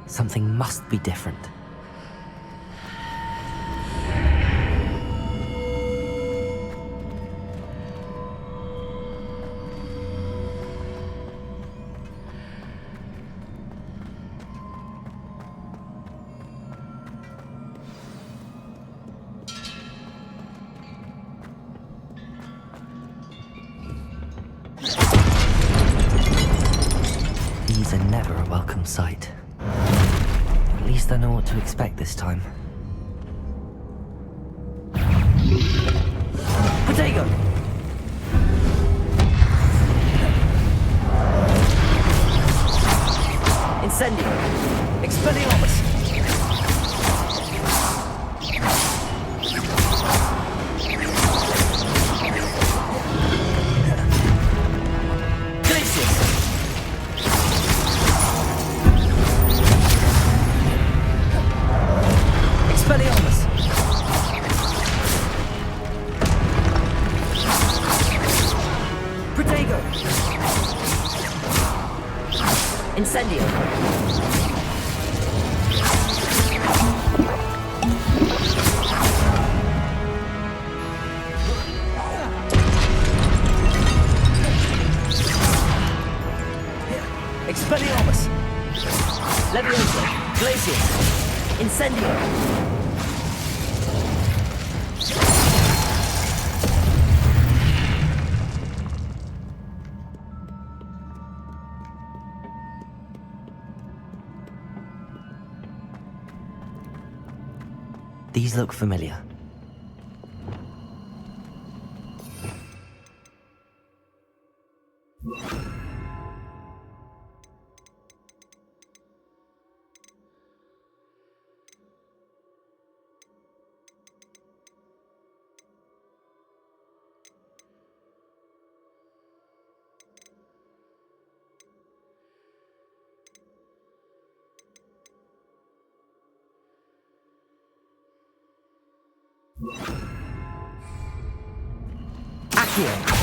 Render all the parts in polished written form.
Something must be different. These are never a welcome sight. At least I know what to expect this time. Potato! Incendio! Expelliarmus! Incendio! Expelliarmus! Leviosa! Glacius! Incendio! These look familiar. Accio!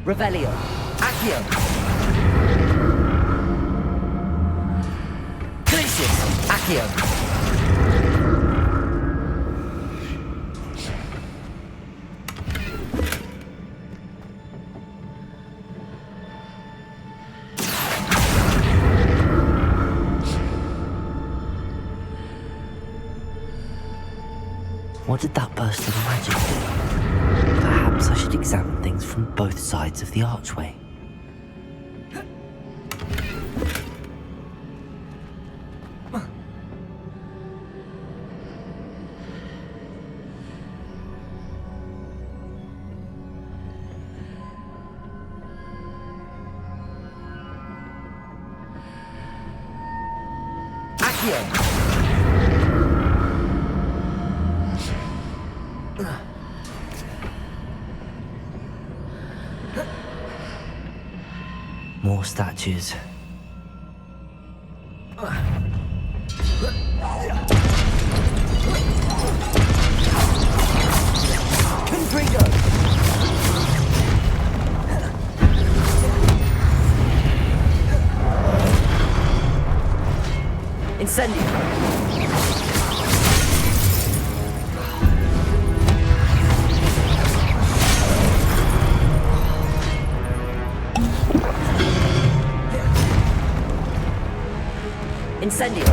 Revelio. Accio. Glacius. Accio. What did that burst of magic do? Perhaps I should examine things from both sides of the archway. Accio! More statues. Confringo! Incendio! Incendio!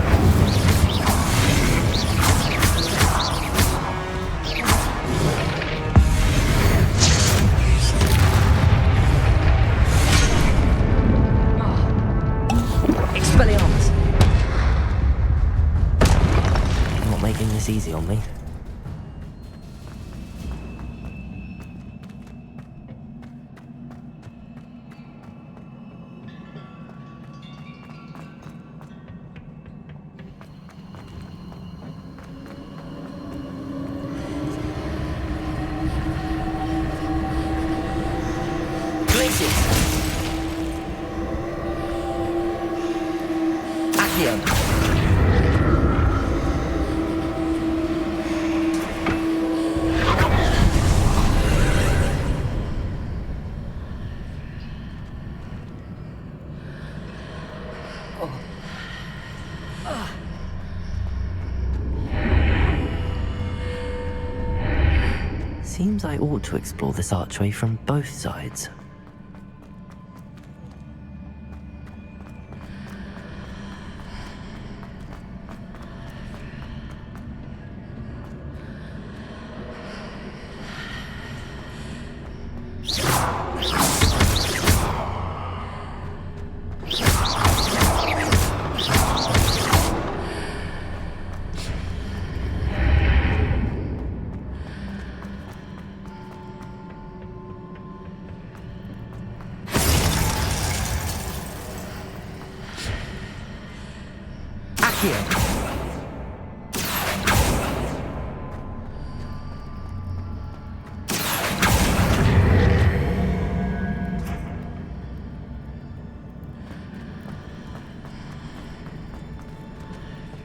Seems I ought to explore this archway from both sides.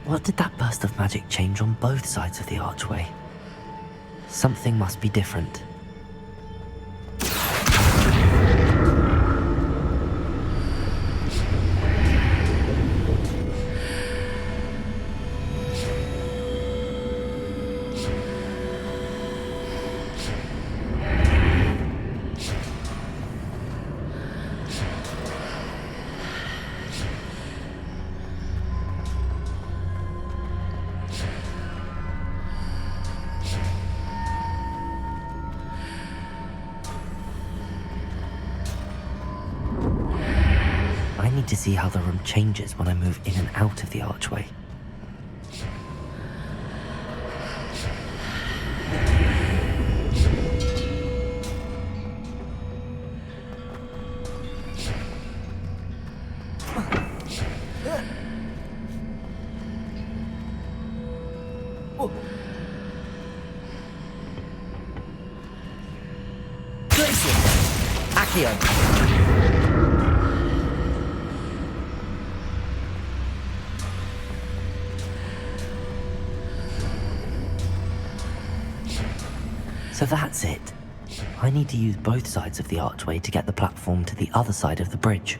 What did that burst of magic change on both sides of the archway? Something must be different. I need to see how the room changes when I move in and out of the archway. So that's it. I need to use both sides of the archway to get the platform to the other side of the bridge.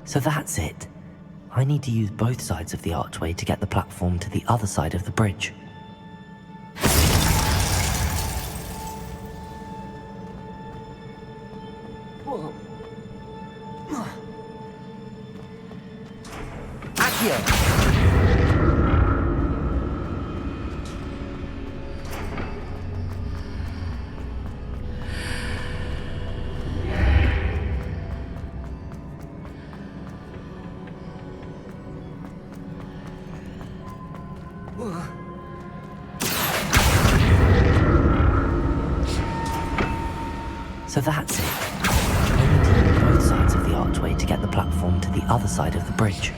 So that's it. I need to use both sides of the archway to get the platform to the other side of the bridge. So that's it. I need to use both sides of the archway to get the platform to the other side of the bridge.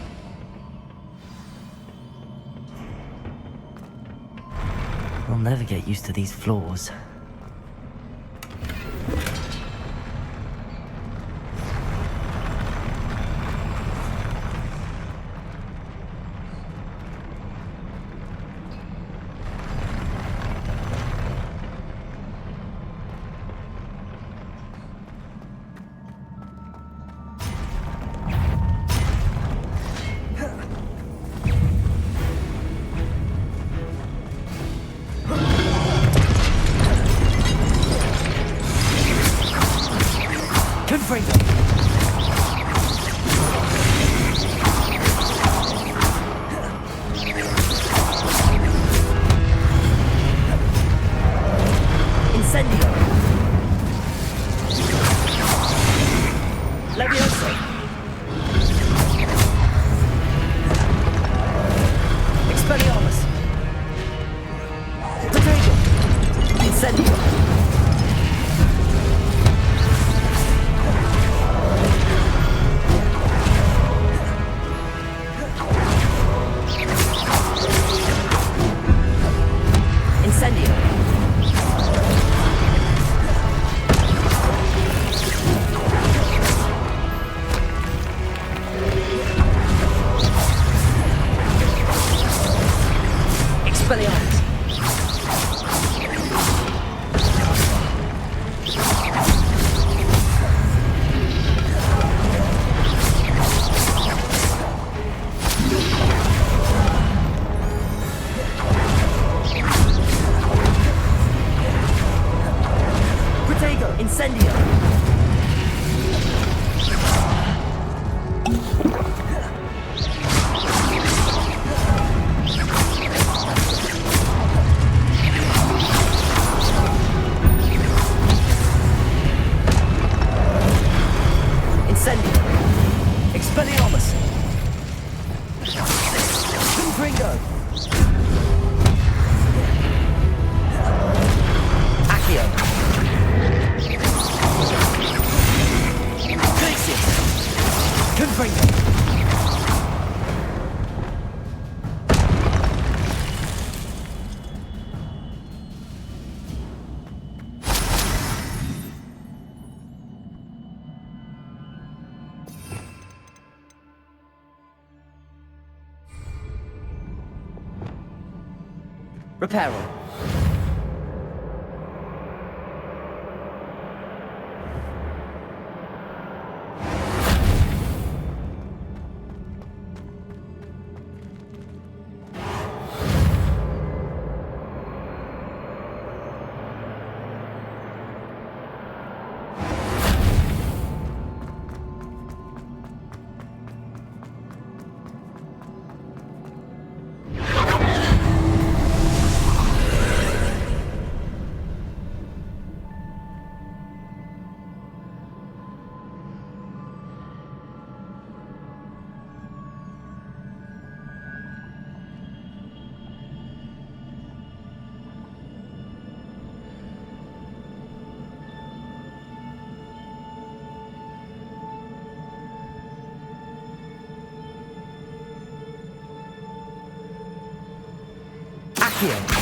I'll never get used to these floors. Stratego, Incendio! Incendio! Expelliarmus! Confringo! Accio! Glacius! Confringo! Reparo. Accio!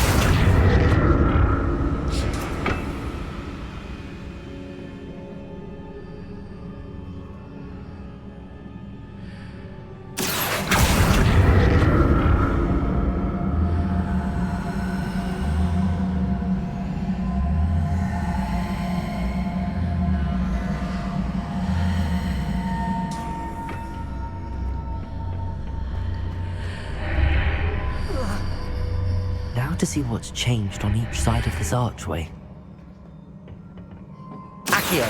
Now to see what's changed on each side of this archway. Accio!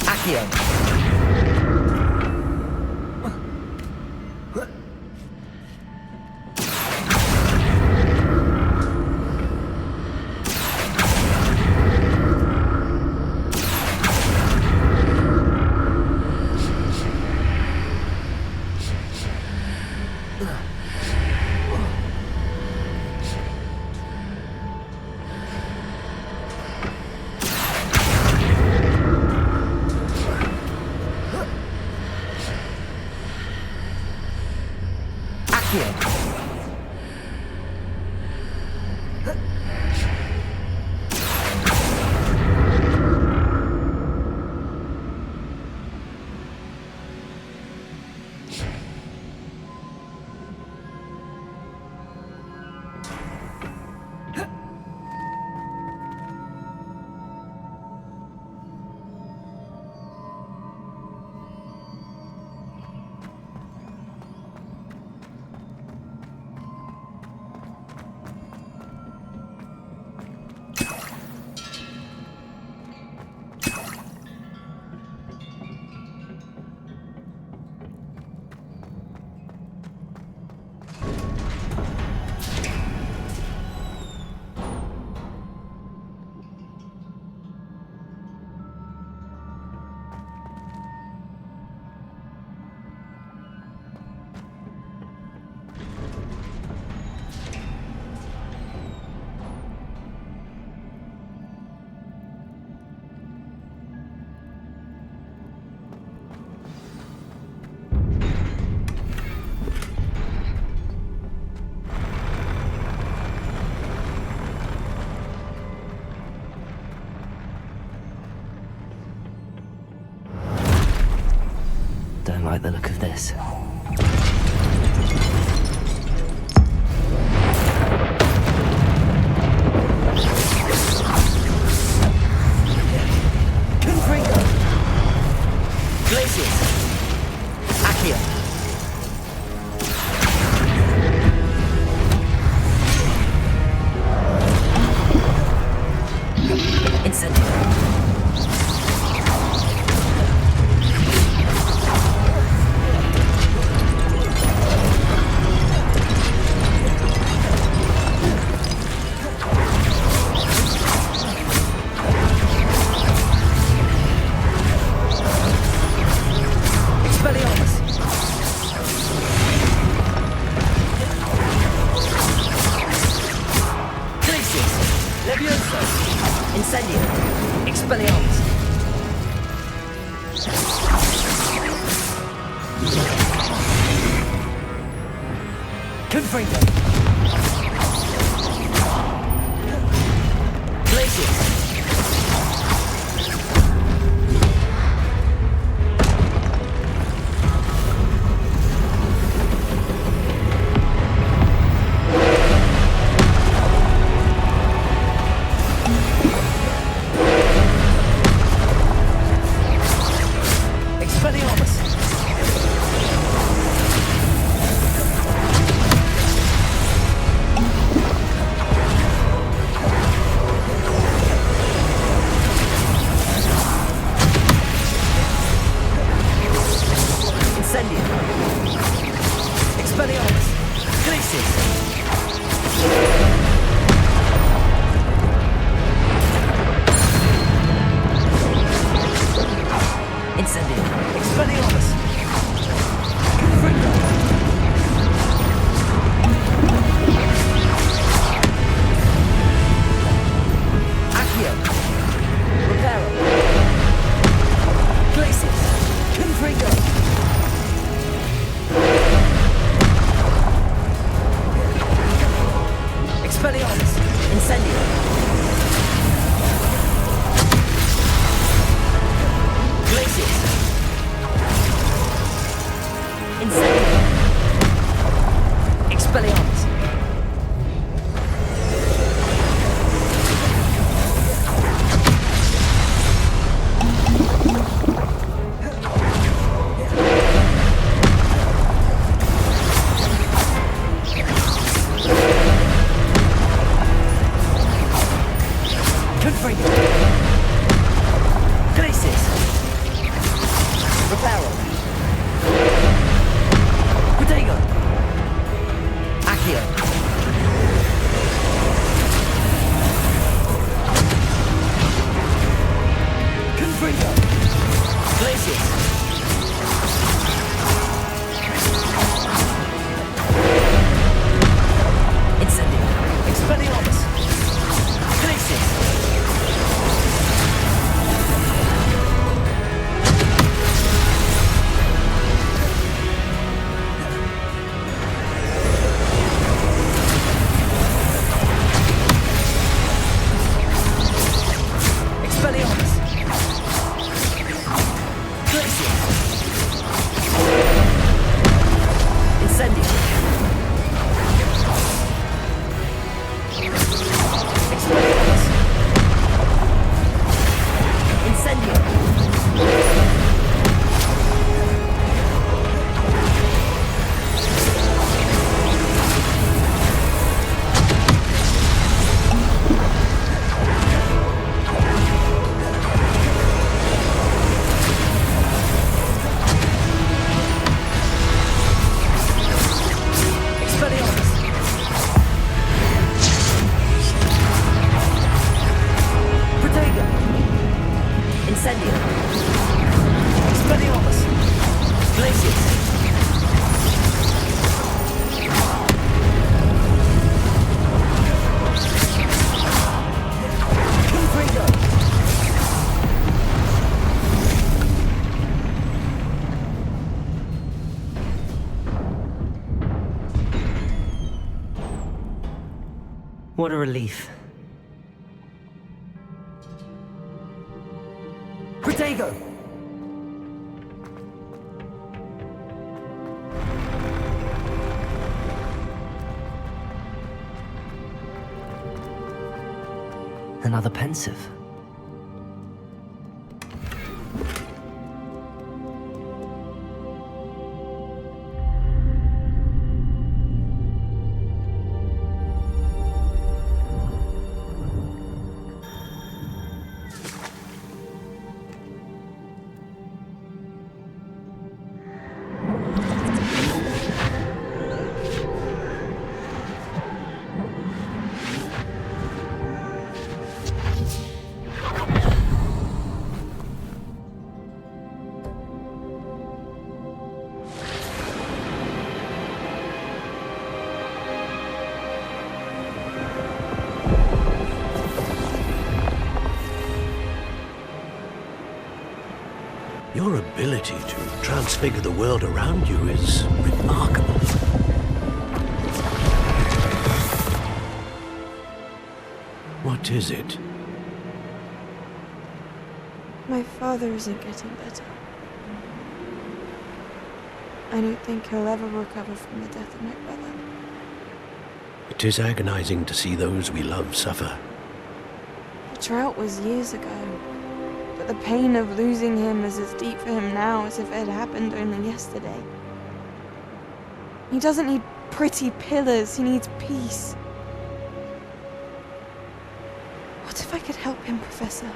Accio! like the look of this. What a relief. Protego! Another pensive. Your ability to transfigure the world around you is remarkable. What is it? My father isn't getting better. I don't think he'll ever recover from the death of my brother. It is agonizing to see those we love suffer. The drought was years ago, but the pain of losing him is as deep for him now as if it had happened only yesterday. He doesn't need pretty pillars, he needs peace. What if I could help him, Professor?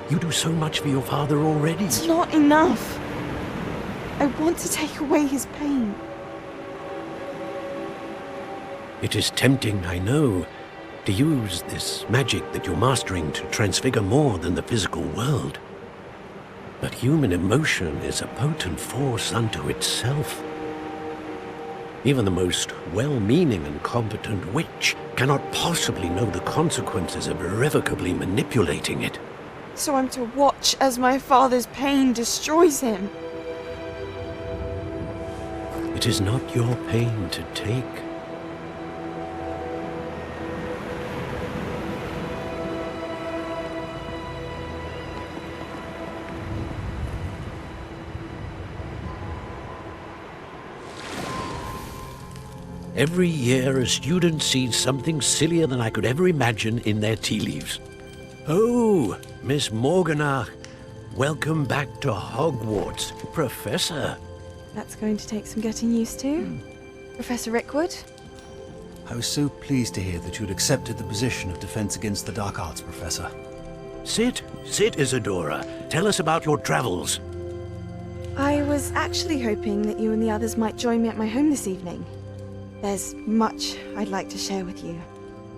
You do so much for your father already. It's not enough. I want to take away his pain. It is tempting, I know, to use this magic that you're mastering to transfigure more than the physical world. But human emotion is a potent force unto itself. Even the most well-meaning and competent witch cannot possibly know the consequences of irrevocably manipulating it. So I'm to watch as my father's pain destroys him. It is not your pain to take. Every year a student sees something sillier than I could ever imagine in their tea leaves. Oh, Miss Morganach, welcome back to Hogwarts, Professor. That's going to take some getting used to. Professor Rickwood? I was so pleased to hear that you'd accepted the position of Defense Against the Dark Arts, Professor. Sit, Isadora. Tell us about your travels. I was actually hoping that you and the others might join me at my home this evening. There's much I'd like to share with you.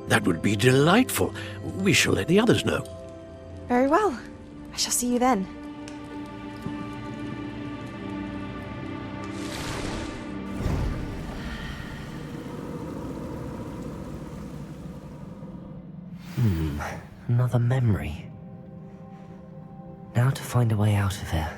That would be delightful. We shall let the others know. Very well. I shall see you then. Another memory. Now to find a way out of here.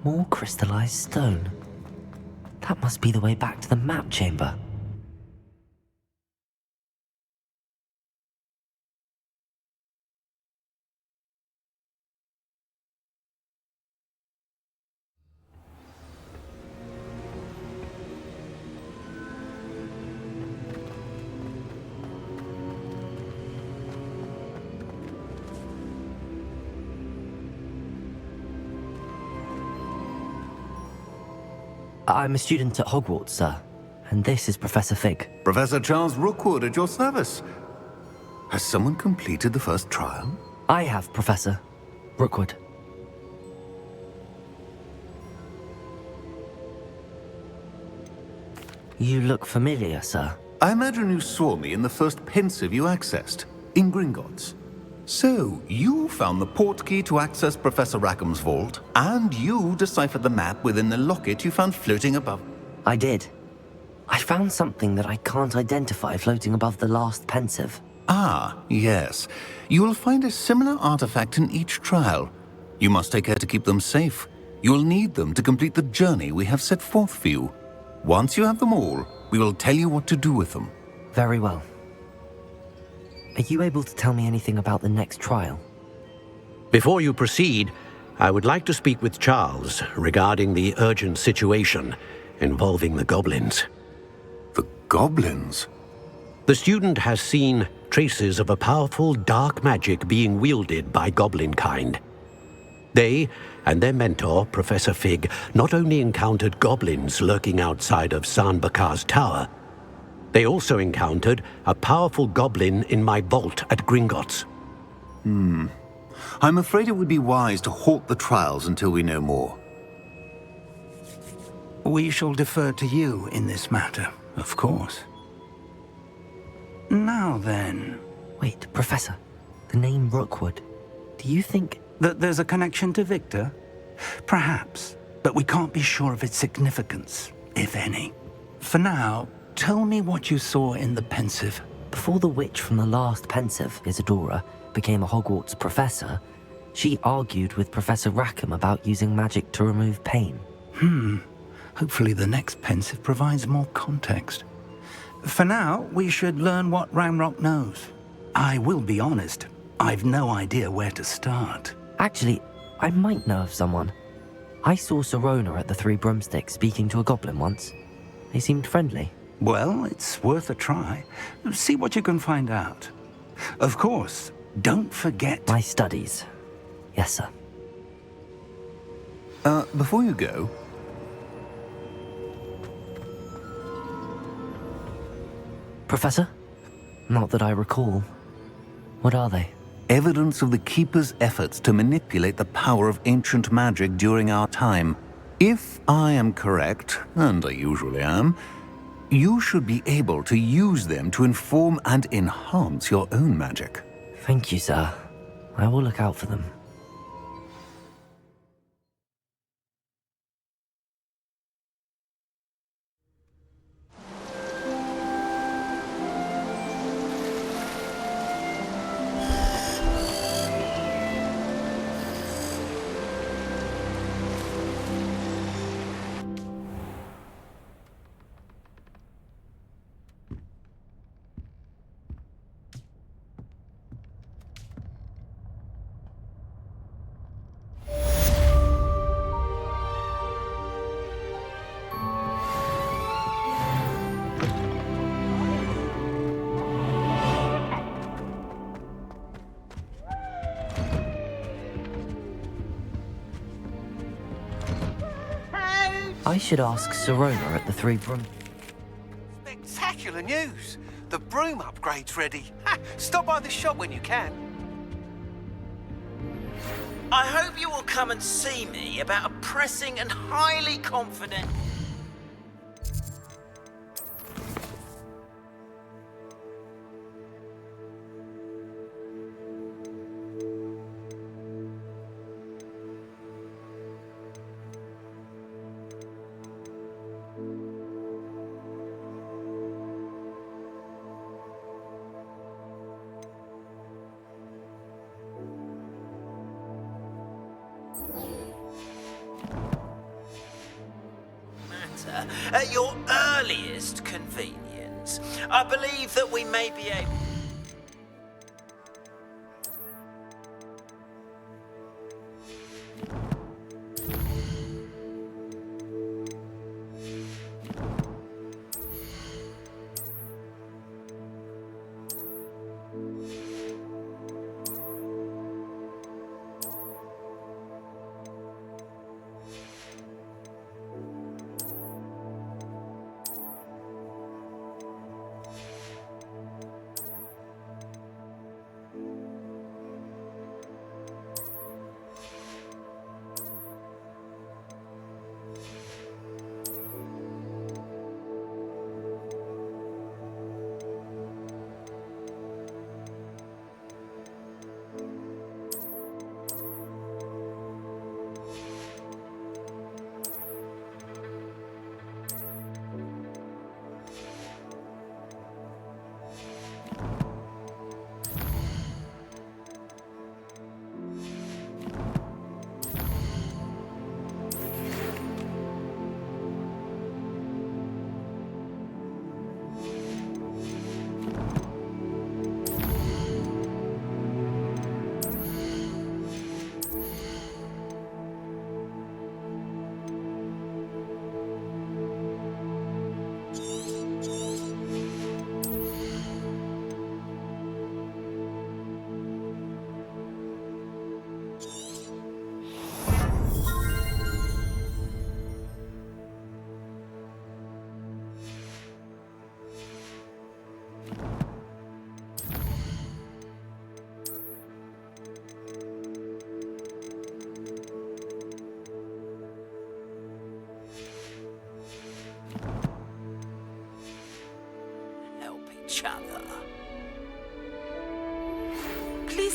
More crystallized stone. That must be the way back to the map chamber. I'm a student at Hogwarts, sir. And this is Professor Fig. Professor Charles Rookwood at your service. Has someone completed the first trial? I have, Professor Rookwood. You look familiar, sir. I imagine you saw me in the first pensive you accessed, in Gringotts. So, you found the portkey to access Professor Rackham's vault, and you deciphered the map within the locket you found floating above. I did. I found something that I can't identify floating above the last pensive. Ah, yes. You will find a similar artifact in each trial. You must take care to keep them safe. You will need them to complete the journey we have set forth for you. Once you have them all, we will tell you what to do with them. Very well. Are you able to tell me anything about the next trial? Before you proceed, I would like to speak with Charles regarding the urgent situation involving the goblins. The goblins? The student has seen traces of a powerful dark magic being wielded by goblin kind. They and their mentor, Professor Fig, not only encountered goblins lurking outside of San Bakar's tower, they also encountered a powerful goblin in my vault at Gringotts. I'm afraid it would be wise to halt the trials until we know more. We shall defer to you in this matter, of course. Now then, Wait, Professor. The name Rookwood. Do you think... that there's a connection to Victor? Perhaps, but we can't be sure of its significance, if any. For now, tell me what you saw in the pensive. Before the witch from the last pensive, Isadora, became a Hogwarts professor, she argued with Professor Rackham about using magic to remove pain. Hopefully the next pensive provides more context. For now, we should learn what Ranrock knows. I will be honest, I've no idea where to start. Actually, I might know of someone. I saw Sirona at the Three Broomsticks speaking to a goblin once. They seemed friendly. Well, it's worth a try. See what you can find out. Of course, don't forget... My studies. Yes, sir. Before you go, Professor? Not that I recall. What are they? evidence of the Keeper's efforts to manipulate the power of ancient magic during our time. If I am correct, and I usually am, you should be able to use them to inform and enhance your own magic. Thank you, sir. I will look out for them. I should ask Sirona at the Three Broom... Spectacular news! The broom upgrade's ready. Ha! Stop by the shop when you can. I hope you will come and see me about a pressing and highly confident... At your earliest convenience, I believe that we may be able...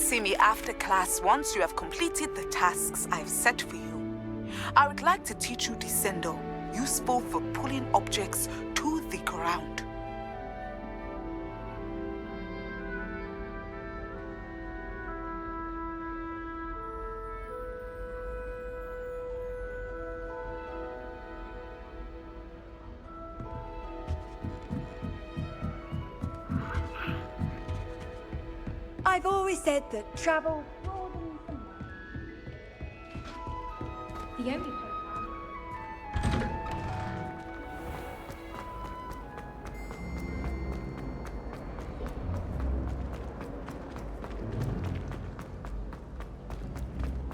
see me after class once you have completed the tasks I've set for you. I would like to teach you Descendo, useful for pulling objects to the ground. I've always said that travel broadens the mind. The only place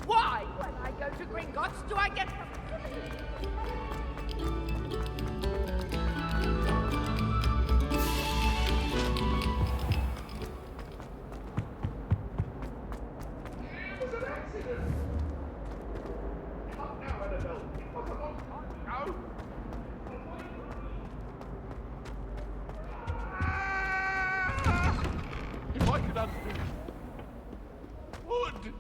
Why, when I go to Gringotts, do I get... If I could undo it, would.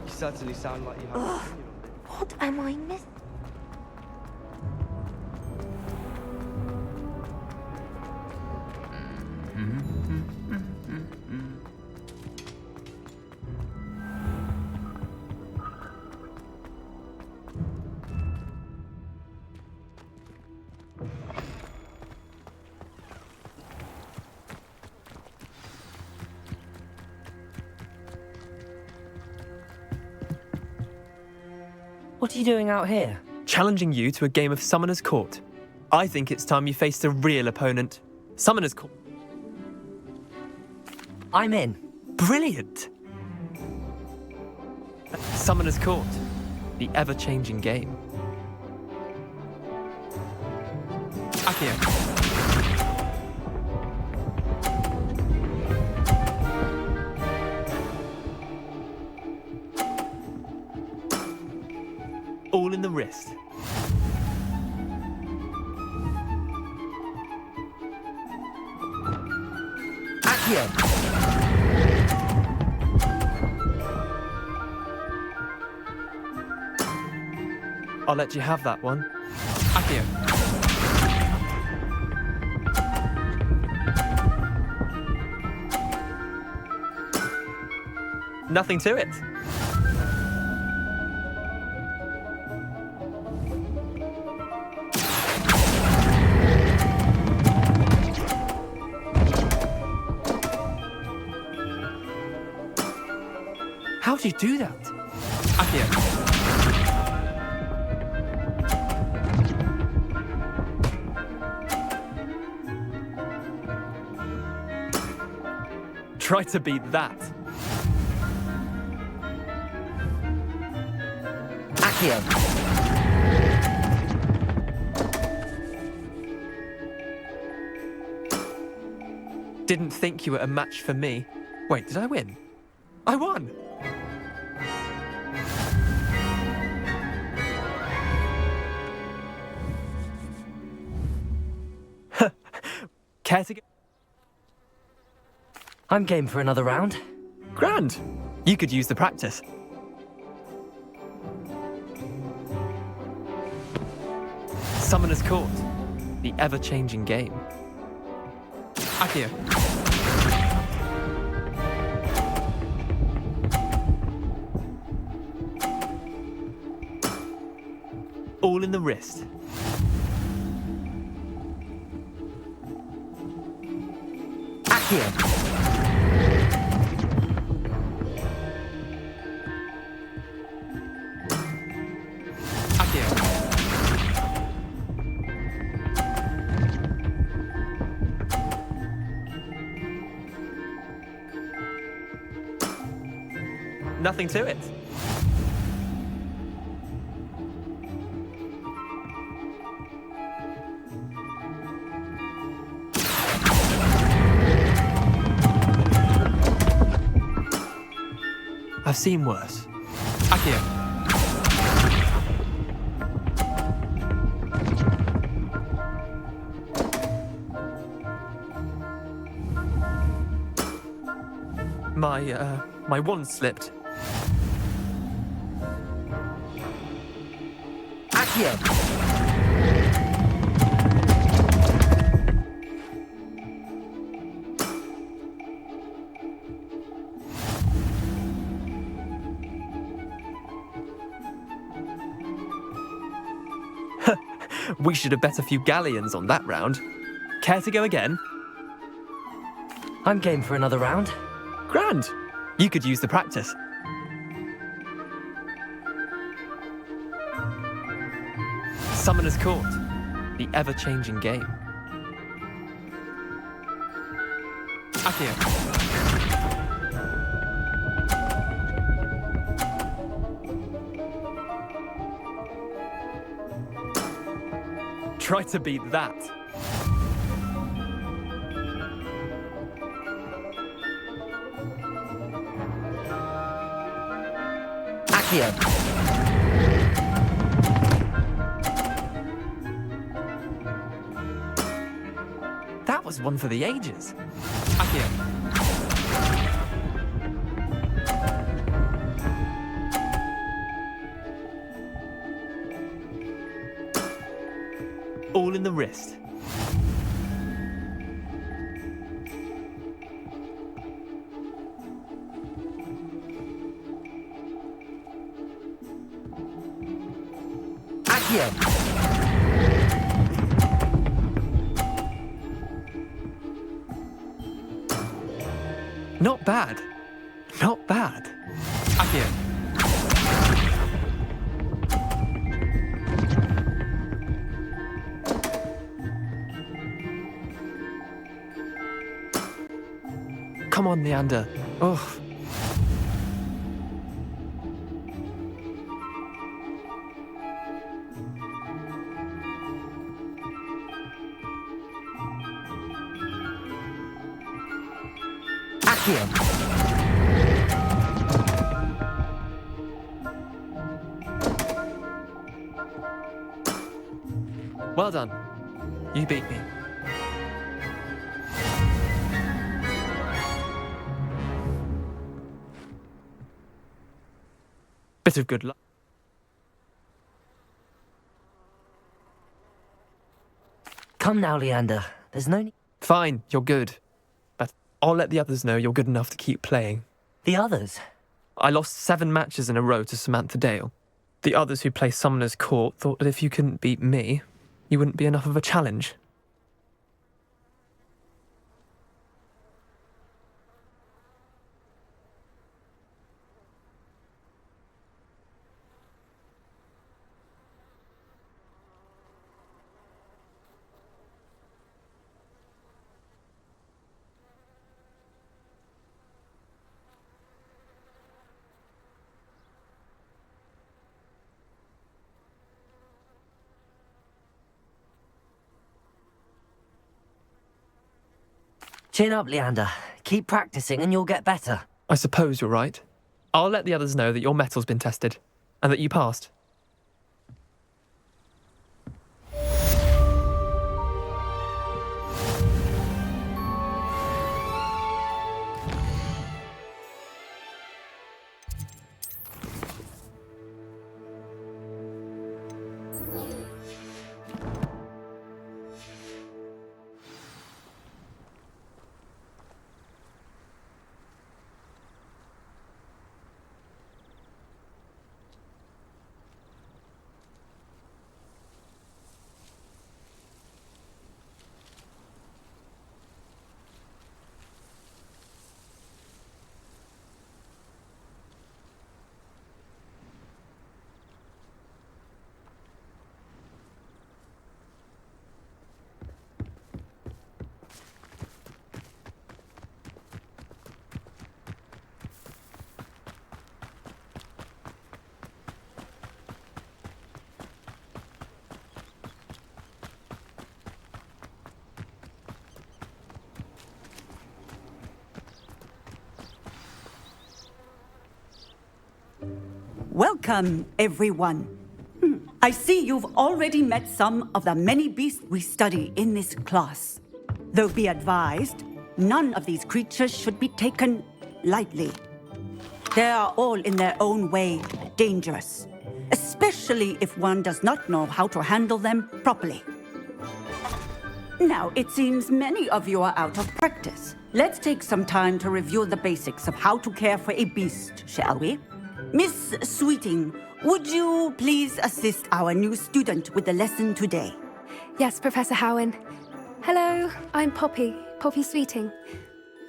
You certainly sound like you have an opinion on it. What am I missing? What are you doing out here? Challenging you to a game of Summoner's Court. I think it's time you faced a real opponent. Summoner's Court. I'm in. Brilliant! Summoner's Court. The ever-changing game. Akio. All in the wrist. Akio! I'll let you have that one. Akio. Nothing to it. How'd you do that? Akio. Try to beat that. Akio. Didn't think you were a match for me. Wait, did I win? I won! Care to go? I'm game for another round. Grand! You could use the practice. Summoner's Court. The ever-changing game. Akio. All in the wrist. Akio. nothing to it. I've seen worse. Akio. My wand slipped. Akio! We should have bet a few galleons on that round. Care to go again? I'm game for another round. Grand. You could use the practice. Summoner's Court. The ever-changing game. Akio. Try to beat that. Akio. That was one for the ages. Akio. All in the wrist. Akio. Not bad. Not bad. Akio. Come on, Leander. Oh. Akio. Well done. You beat me. Bit of good luck. Come now, Leander. There's no need. Fine, you're good. But I'll let the others know you're good enough to keep playing. The others? I lost 7 matches in a row to Samantha Dale. The others who play Summoner's Court thought that if you couldn't beat me, you wouldn't be enough of a challenge. Chin up, Leander. Keep practicing and you'll get better. I suppose you're right. I'll let the others know that your metal's been tested, and that you passed. Welcome, everyone. I see you've already met some of the many beasts we study in this class. Though be advised, none of these creatures should be taken lightly. They are all in their own way dangerous, especially if one does not know how to handle them properly. Now, it seems many of you are out of practice. Let's take some time to review the basics of how to care for a beast, shall we? Miss Sweeting, would you please assist our new student with the lesson today? Yes, Professor Howen. Hello, I'm Poppy Sweeting.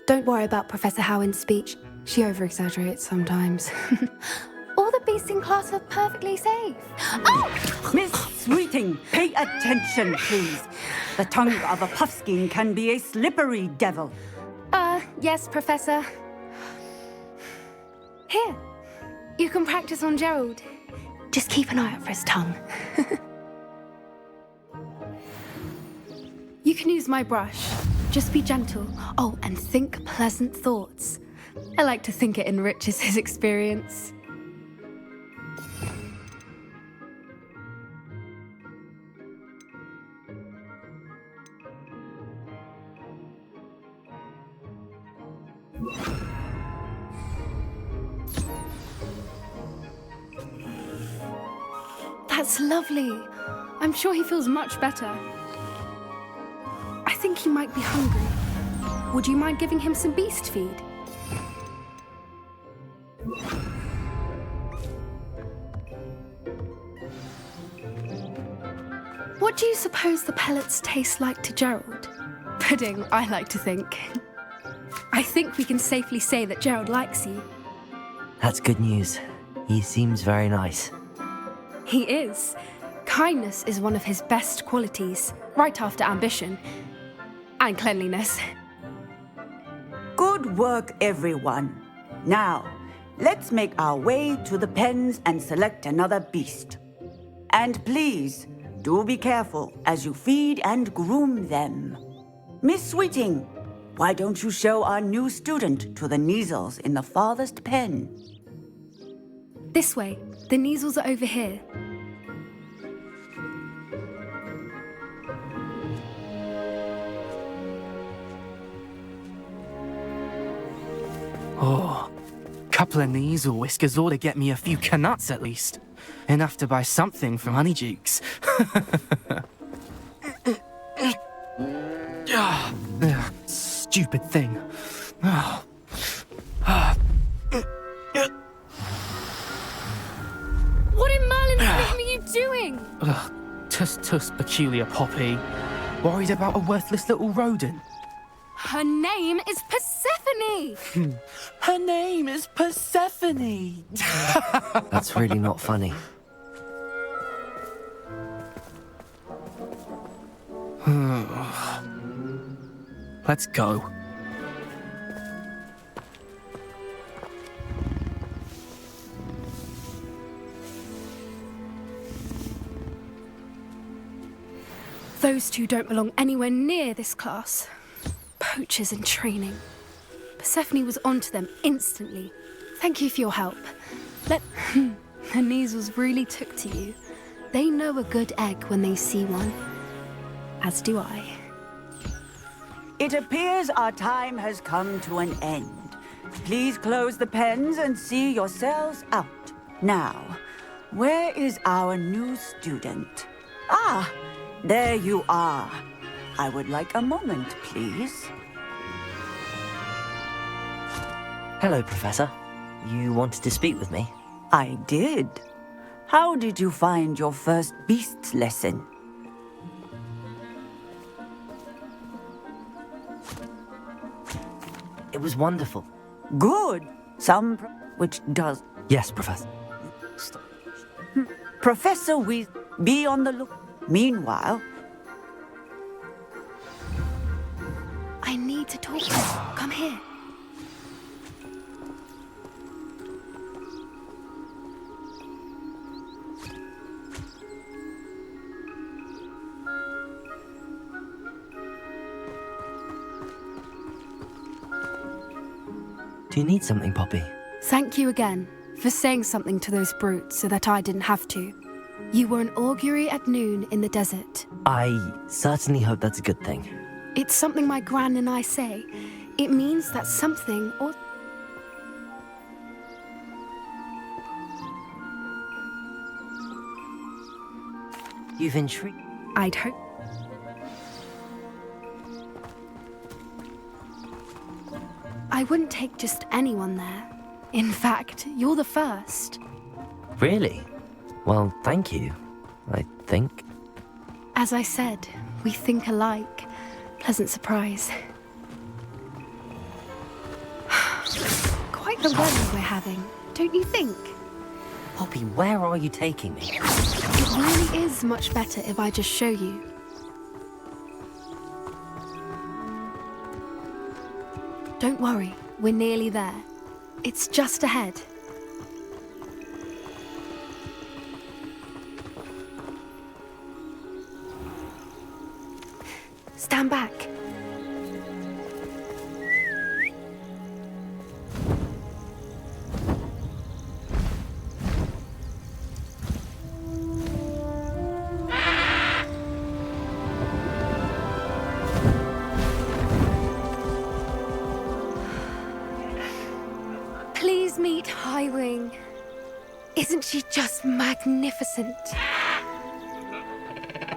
Don't worry about Professor Howen's speech. She over-exaggerates sometimes. All the beasts in class are perfectly safe. Oh! Miss Sweeting, pay attention, please. The tongue of a puffskein can be a slippery devil. Yes, Professor. Here, you can practice on Gerald. Just keep an eye out for his tongue. You can use my brush. Just be gentle. Oh, and think pleasant thoughts. I like to think it enriches his experience. That's lovely. I'm sure he feels much better. I think he might be hungry. Would you mind giving him some beast feed? What do you suppose the pellets taste like to Gerald? Pudding, I like to think. I think we can safely say that Gerald likes you. That's good news. He seems very nice. He is. Kindness is one of his best qualities, right after ambition. And cleanliness. Good work, everyone. Now, let's make our way to the pens and select another beast. And please, do be careful as you feed and groom them. Miss Sweeting, why don't you show our new student to the Kneazles in the farthest pen? This way. The Kneazles are over here. Oh, couple of Kneazle whiskers ought to get me a few canuts at least. Enough to buy something from Honeydukes. Stupid thing. What in Merlin's name are you doing? Tuss, peculiar Poppy. Worried about a worthless little rodent. Her name is Persephone! Her name is Persephone! That's really not funny. Let's go. Those two don't belong anywhere near this class. Poachers in training. Persephone was onto them instantly. Thank you for your help. The Kneazles really took to you. They know a good egg when they see one. As do I. It appears our time has come to an end. Please close the pens and see yourselves out. Now, where is our new student? Ah, there you are. I would like a moment, please. Hello, Professor. You wanted to speak with me? I did. How did you find your first beasts lesson? It was wonderful. Good. Which does... Yes, Professor. Professor, we be on the look. Meanwhile... I need to talk to you. Come here. Do you need something, Poppy? Thank you again for saying something to those brutes so that I didn't have to. You were an augury at noon in the desert. I certainly hope that's a good thing. It's something my gran and I say. It means that something or... You've intrigued. I'd hope. I wouldn't take just anyone there. In fact, you're the first. Really? Well, thank you, I think. As I said, we think alike. Pleasant surprise. Quite the weather we're having, don't you think? Poppy, where are you taking me? It really is much better if I just show you. Don't worry, we're nearly there. It's just ahead. Stand back. Please meet Highwing. Isn't she just magnificent?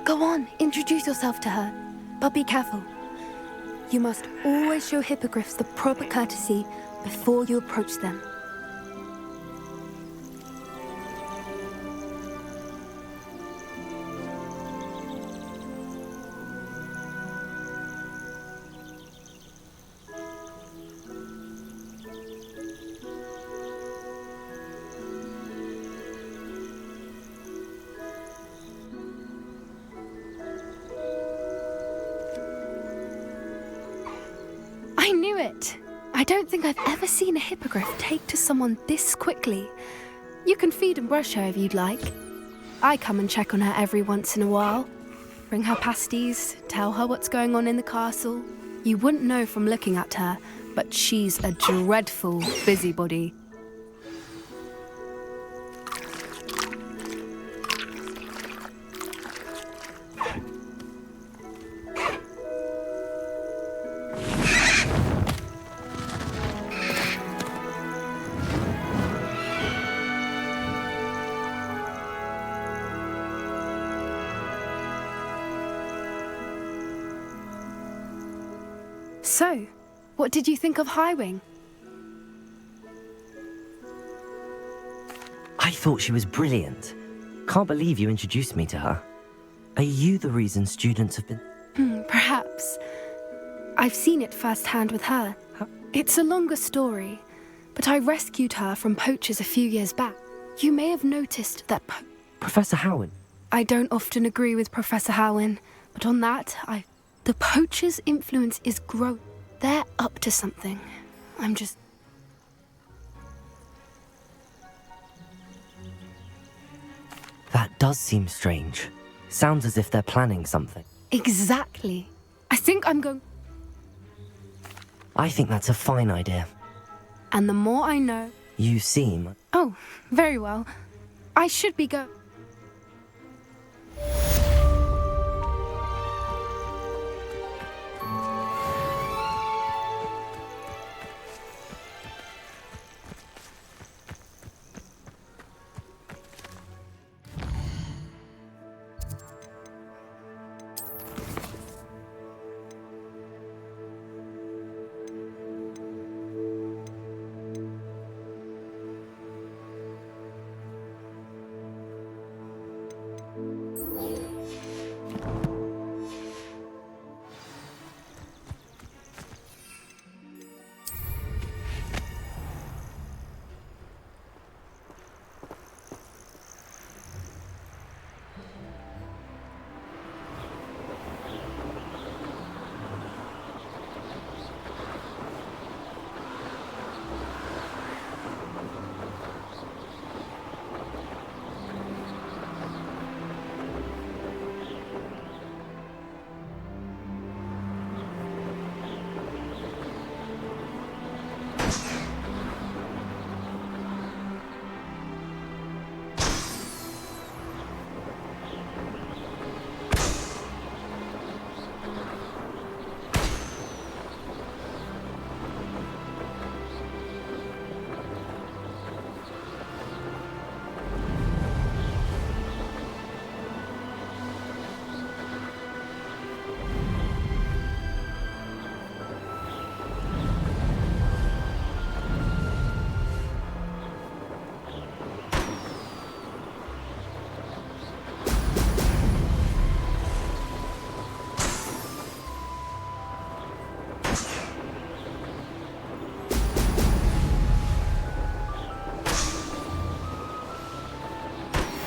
Go on, introduce yourself to her. But be careful. You must always show hippogriffs the proper courtesy before you approach them. I knew it! I don't think I've ever seen a hippogriff take to someone this quickly. You can feed and brush her if you'd like. I come and check on her every once in a while. Bring her pasties, tell her what's going on in the castle. You wouldn't know from looking at her, but she's a dreadful busybody. So, what did you think of Highwing? I thought she was brilliant. Can't believe you introduced me to her. Are you the reason students have been... Perhaps. I've seen it firsthand with her. It's a longer story, but I rescued her from poachers a few years back. You may have noticed that Professor Howin? I don't often agree with Professor Howin, but on that, the poachers' influence is growing. They're up to something. I'm just... That does seem strange. Sounds as if they're planning something. Exactly. I think I'm going... I think that's a fine idea. And the more I know... You seem... Oh, very well. I should be go...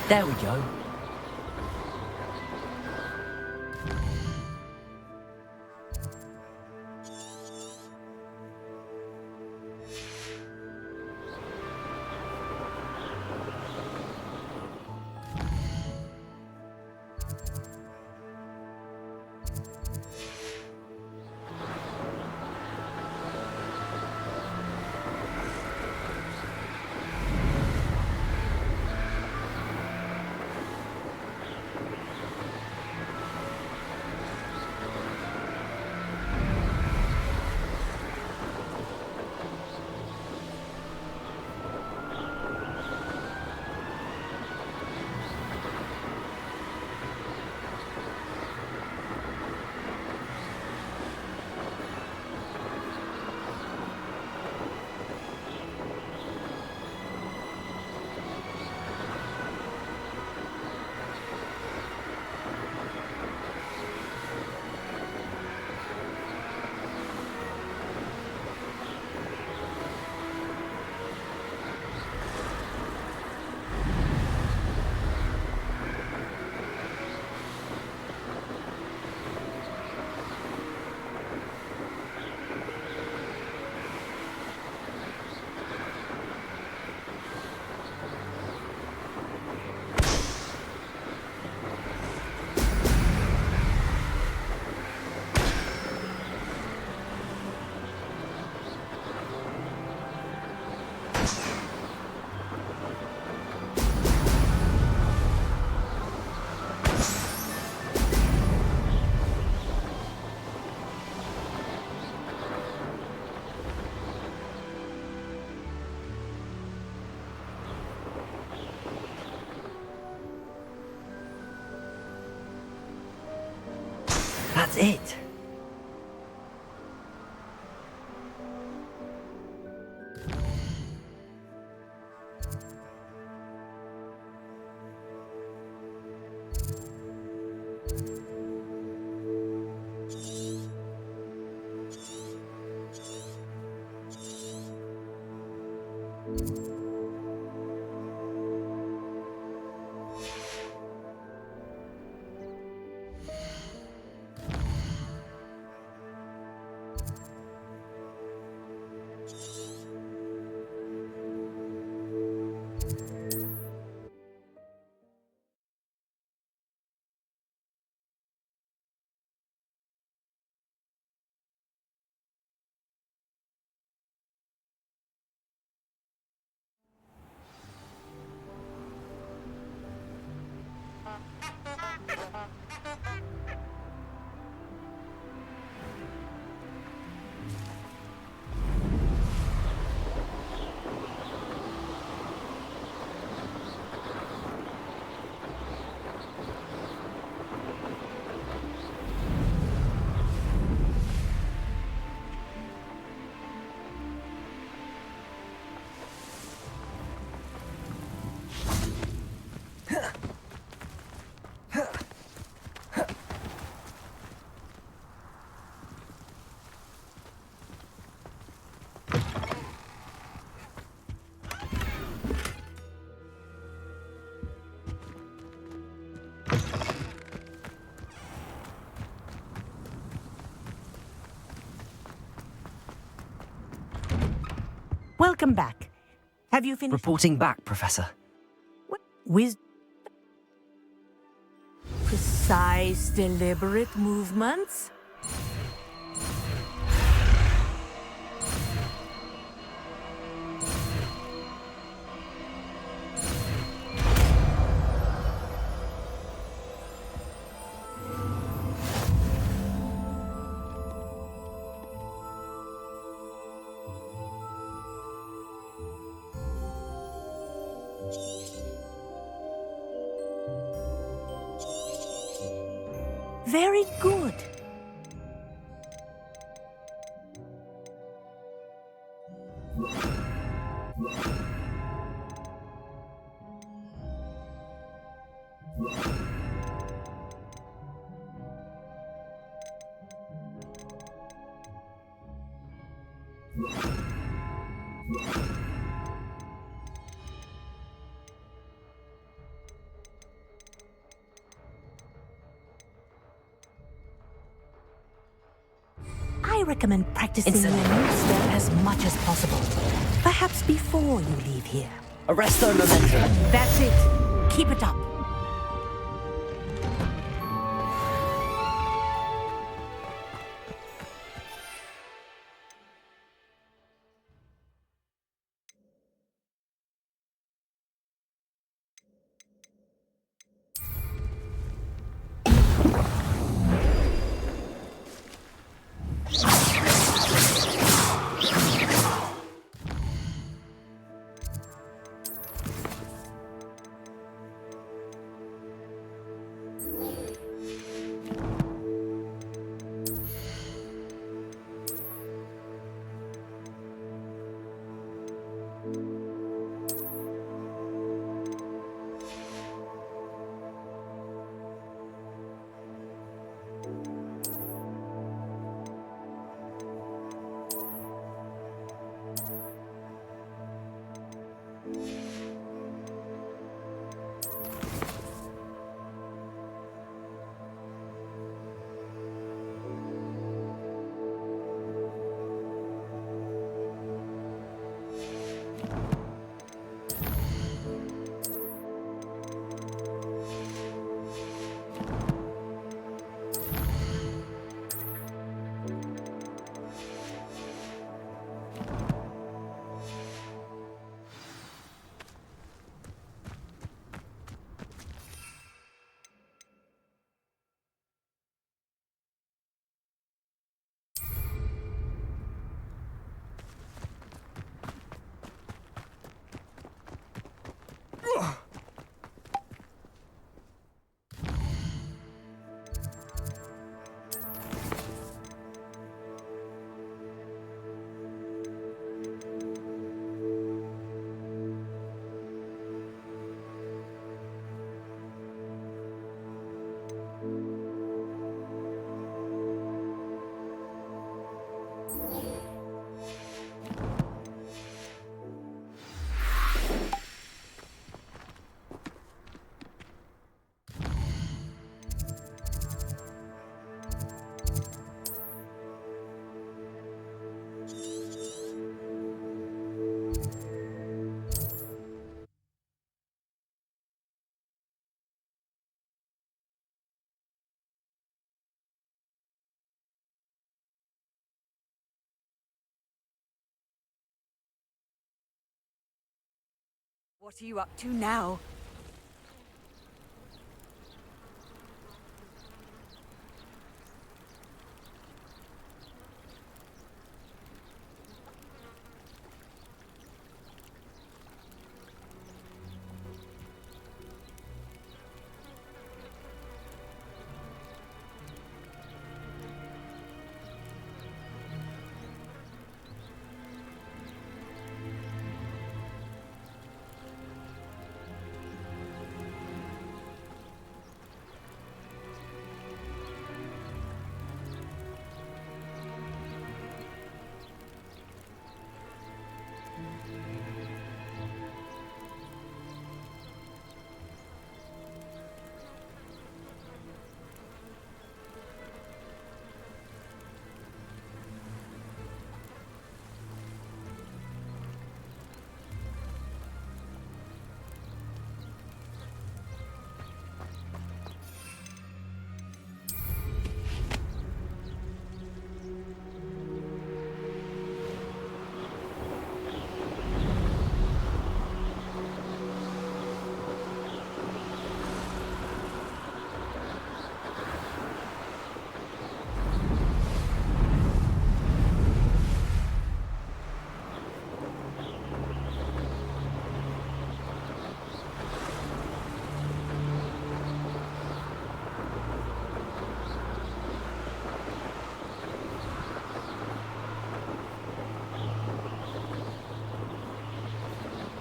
There we go. That's it. Welcome back. Have you finished? Reporting back, Professor. With precise, deliberate movements? Very good. I recommend practicing your Instantly. new step as much as possible. Perhaps before you leave here. Arresto momentum. That's it. Keep it up. What are you up to now?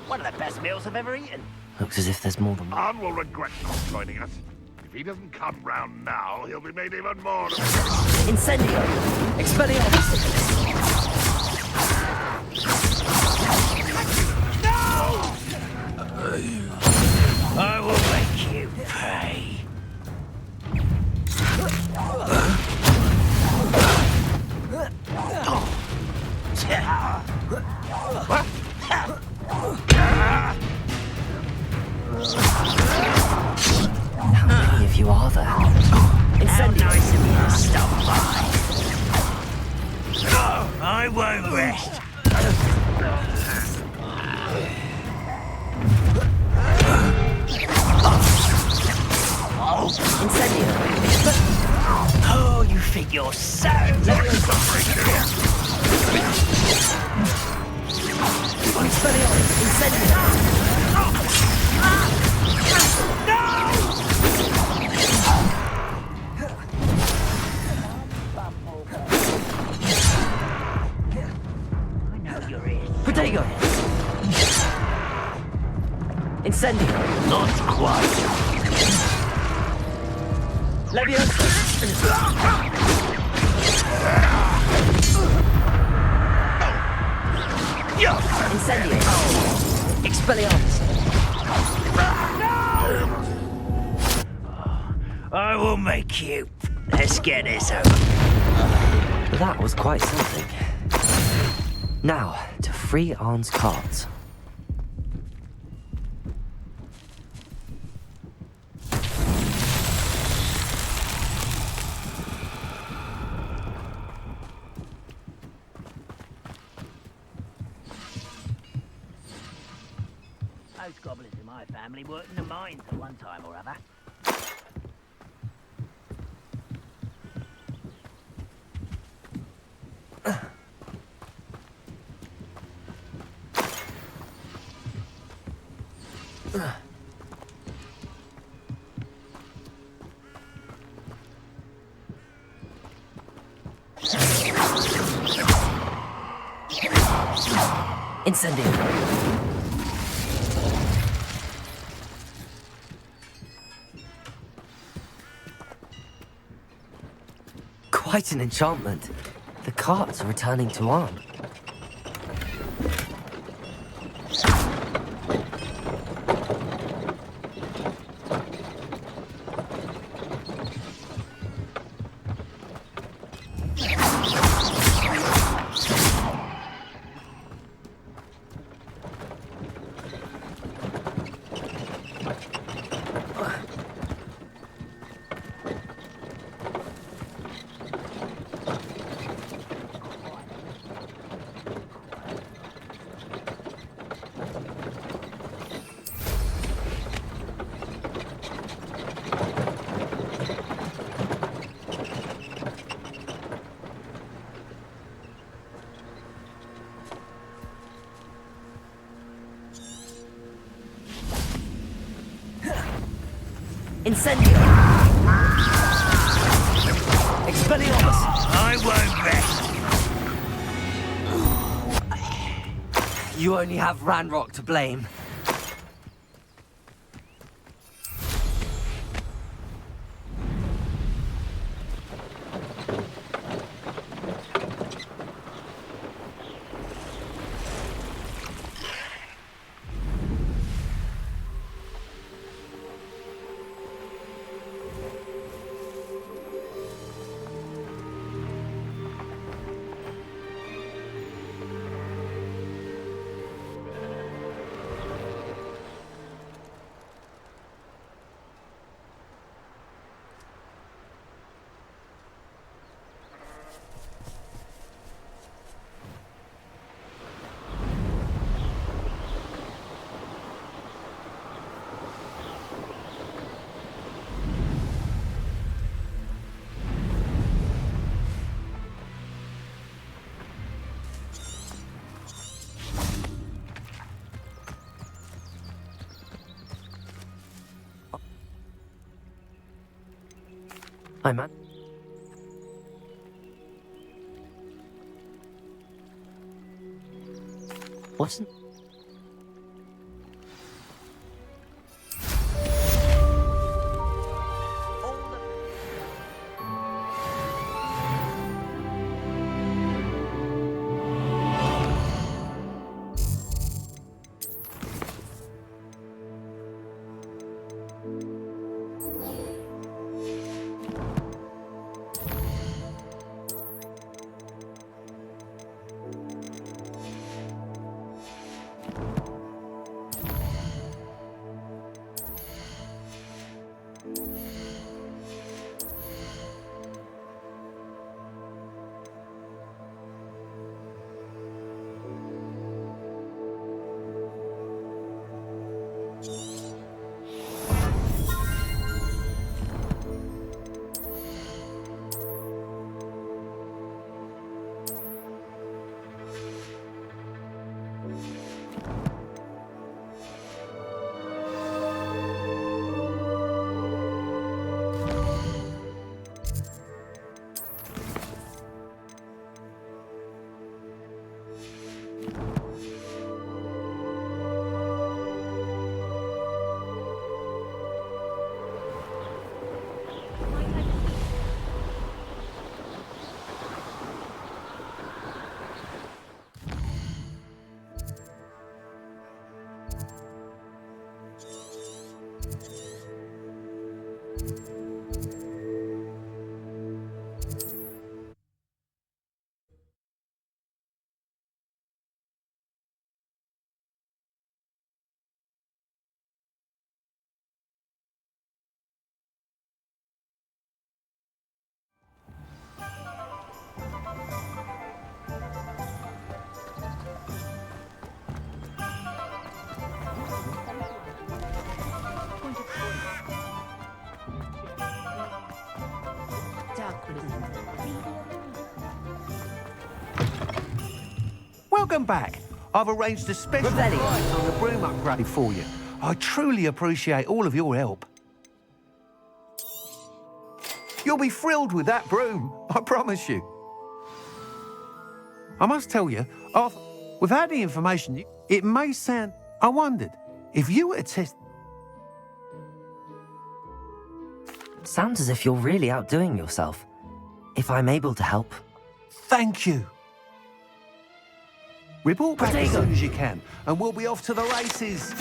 One of the best meals I've ever eaten. Looks as if there's more than one. Arn will regret not joining us. If he doesn't come round now, he'll be made even more... Incendio! Expelliarmus! I will make you pay. How many of you are there? Incendio! Nice of you to stop by. I won't rest. Incendio! Oh, you think you're so... Protego! Incendio! Not quite. Leviosa! Incendio! Expelliarmus! I will make you. Let's get this over. That was quite something. Now, to free Arn's cards. Most goblins in my family worked in the mines at one time or other. Incendio! Quite an enchantment. The carts are returning to Arn. Incendio! Expelliarmus! I won't rest. You only have Ranrock to blame. Hi, man. Wasn't... Welcome back. I've arranged a special price on the broom upgrade for you. I truly appreciate all of your help. You'll be thrilled with that broom, I promise you. I must tell you, without the information, it may sound... I wondered, if you were to test... Sounds as if you're really outdoing yourself. If I'm able to help... Thank you. Report back as soon as you can, and we'll be off to the races.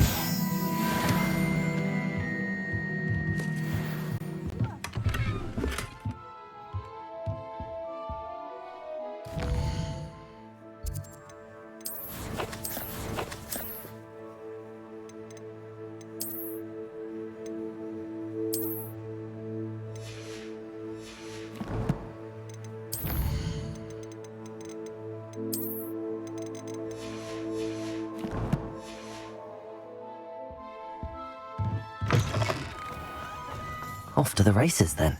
Off to the races, then.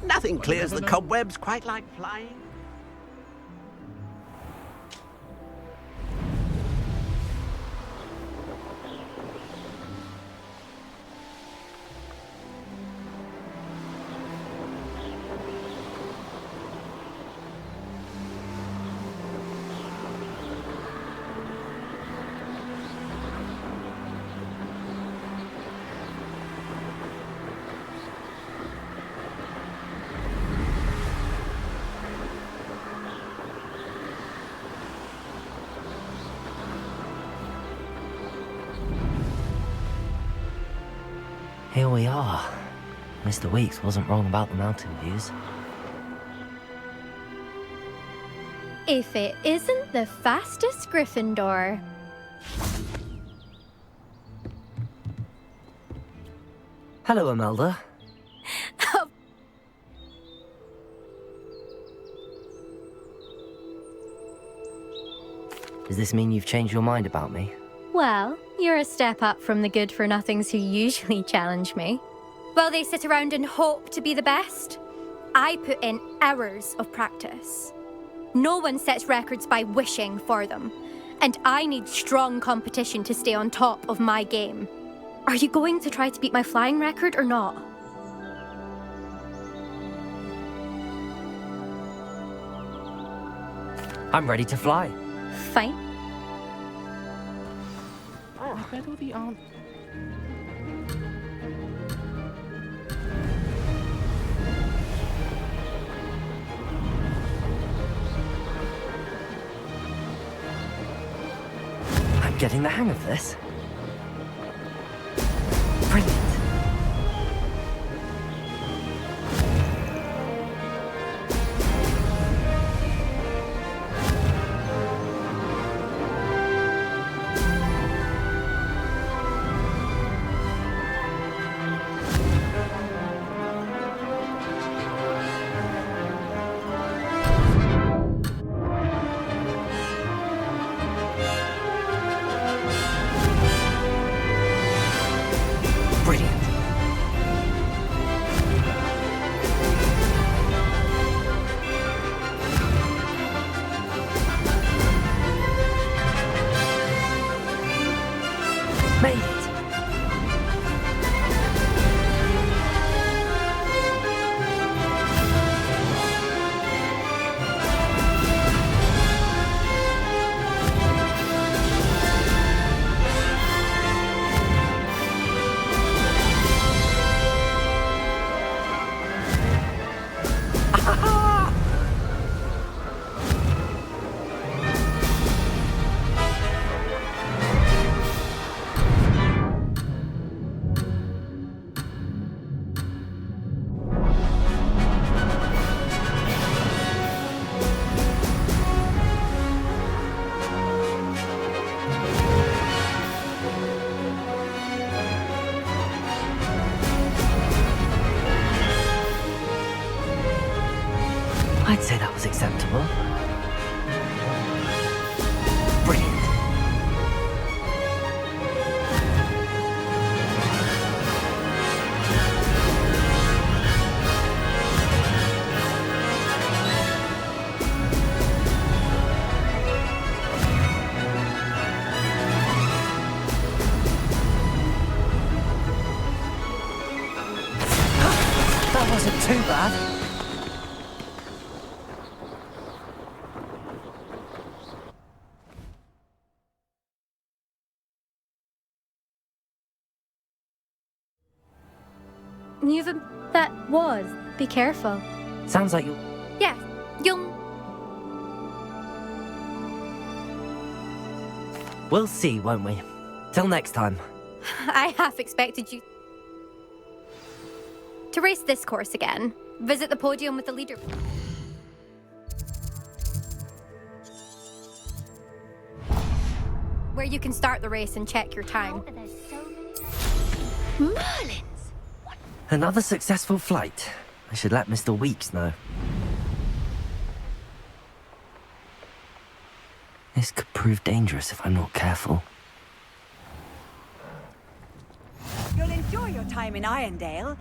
Nothing clears the cobwebs quite like flying. Here we are. Mr. Weeks wasn't wrong about the mountain views. If it isn't the fastest Gryffindor. Hello, Imelda. Does this mean you've changed your mind about me? Well, you're a step up from the good-for-nothings who usually challenge me. While they sit around and hope to be the best, I put in hours of practice. No one sets records by wishing for them, and I need strong competition to stay on top of my game. Are you going to try to beat my flying record or not? I'm ready to fly. Fine. I read all the answers. I'm getting the hang of this. Brilliant. was acceptable. Brilliant. That wasn't too bad. That was. Be careful. Sounds like you... Yeah, you'll... We'll see, won't we? Till next time. I half expected you to race this course again. Visit the podium with the leader. Where you can start the race and check your time. Merlins! Another successful flight. I should let Mr. Weeks know. This could prove dangerous if I'm not careful. You'll enjoy your time in Irondale.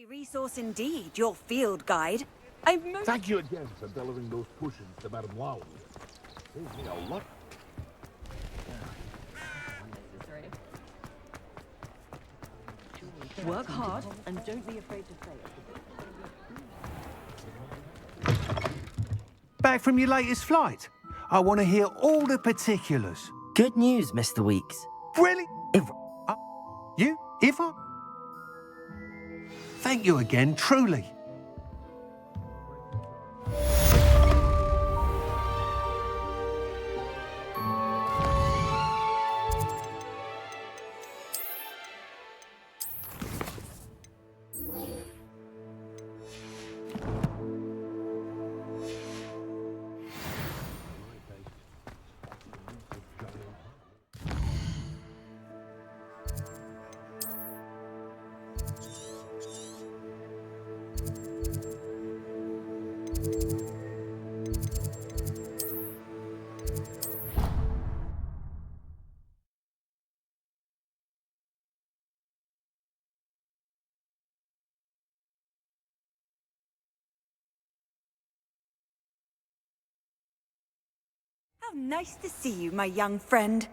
Resource indeed, your field guide. Thank you again for delivering those potions to Madame Wow. Saves me a lot. Work hard and don't be afraid to fail. Back from your latest flight? I want to hear all the particulars. Good news, Mr. Weeks. Really? You? Eva? Thank you again, truly. How nice to see you, my young friend.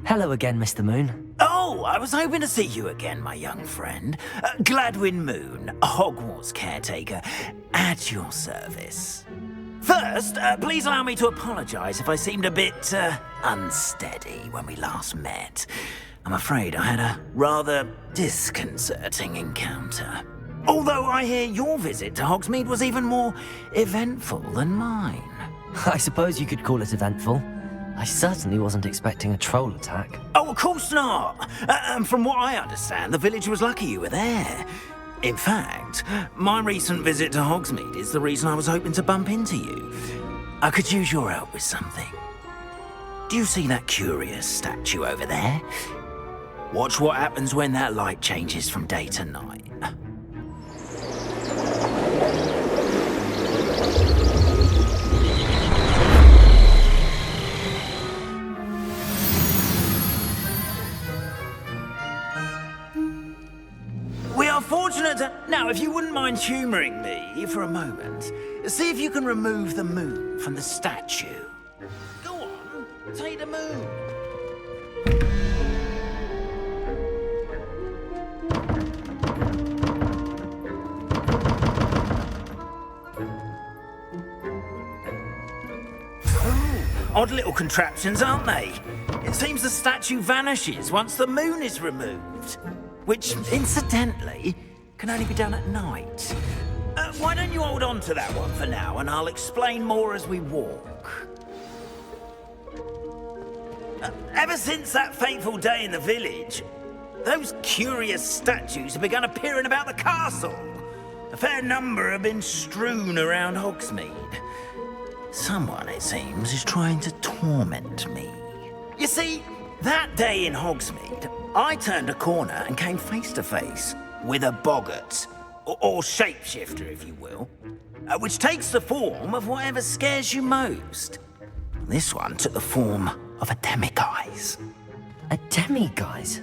Hello again, Mr. Moon. Oh, I was hoping to see you again, my young friend. Gladwin Moon, Hogwarts caretaker, at your service. First, please allow me to apologize if I seemed a bit, unsteady when we last met. I'm afraid I had a rather disconcerting encounter. Although I hear your visit to Hogsmeade was even more eventful than mine. I suppose you could call it eventful. I certainly wasn't expecting a troll attack. Oh, of course not! And from what I understand, the village was lucky you were there. In fact, my recent visit to Hogsmeade is the reason I was hoping to bump into you. I could use your help with something. Do you see that curious statue over there? Watch what happens when that light changes from day to night. We are fortunate to... Now, if you wouldn't mind humouring me for a moment, see if you can remove the moon from the statue. Go on, take the moon. Odd little contraptions, aren't they? It seems the statue vanishes once the moon is removed. Which, incidentally, can only be done at night. Why don't you hold on to that one for now, and I'll explain more as we walk. Ever since that fateful day in the village, those curious statues have begun appearing about the castle. A fair number have been strewn around Hogsmeade. Someone, it seems, is trying to torment me. You see, that day in Hogsmeade, I turned a corner and came face to face with a boggart, or shapeshifter, if you will, which takes the form of whatever scares you most. This one took the form of a demiguise. A demiguise?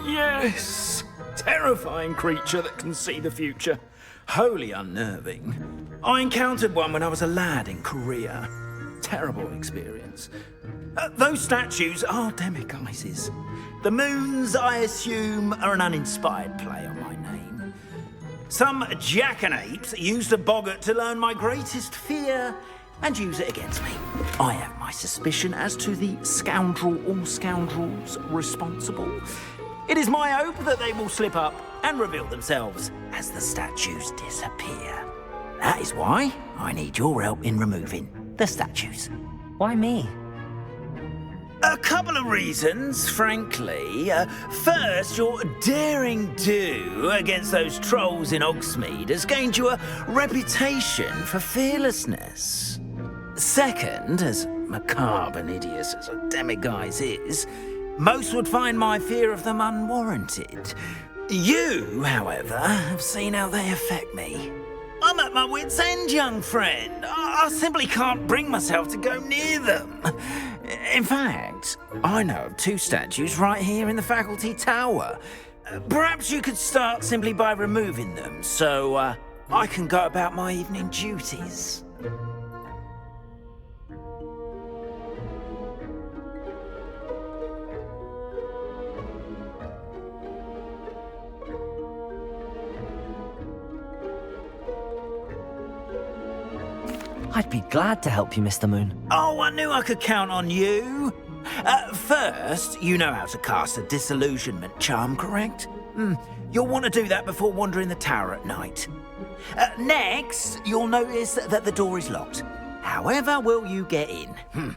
Yes! Terrifying creature that can see the future. Wholly unnerving. I encountered one when I was a lad in Korea. Terrible experience. Those statues are demiguises. The moons, I assume, are an uninspired play on my name. Some jackanapes used a boggart to learn my greatest fear and use it against me. I have my suspicion as to the scoundrel or scoundrels responsible. It is my hope that they will slip up and reveal themselves as the statues disappear. That is why I need your help in removing the statues. Why me? A couple of reasons, frankly. First, your daring do against those trolls in Hogsmeade has gained you a reputation for fearlessness. Second, as macabre and hideous as a demiguise is, most would find my fear of them unwarranted. You, however, have seen how they affect me. I'm at my wit's end, young friend. I simply can't bring myself to go near them. In fact, I know of 2 statues right here in the faculty tower. Perhaps you could start simply by removing them, so I can go about my evening duties. I'd be glad to help you, Mr. Moon. Oh, I knew I could count on you. First, you know how to cast a disillusionment charm, correct? You'll want to do that before wandering the tower at night. Next, you'll notice that the door is locked. However will you get in?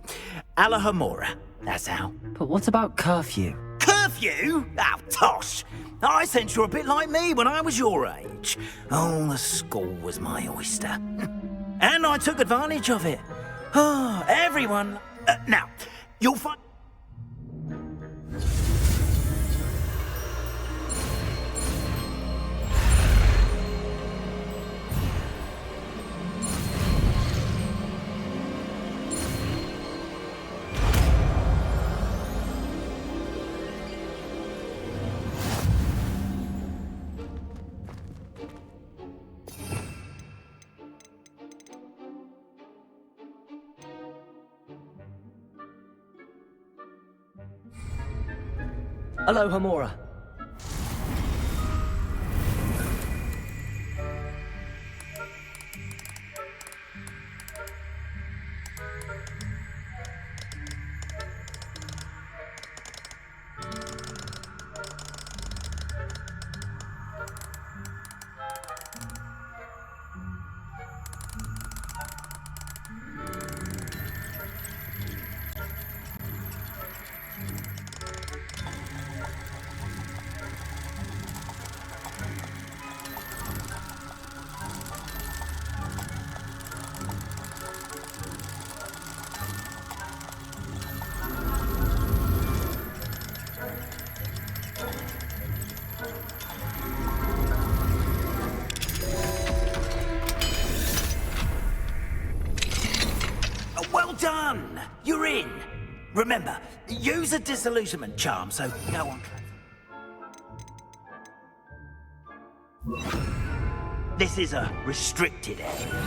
Alahomora, that's how. But what about curfew? Curfew? Oh, tosh. I sense you're a bit like me when I was your age. Oh, the school was my oyster. And I took advantage of it. Oh, everyone. Now, you'll find... Hello, Homora. Done! You're in! Remember, use a disillusionment charm, so go on. This is a restricted area.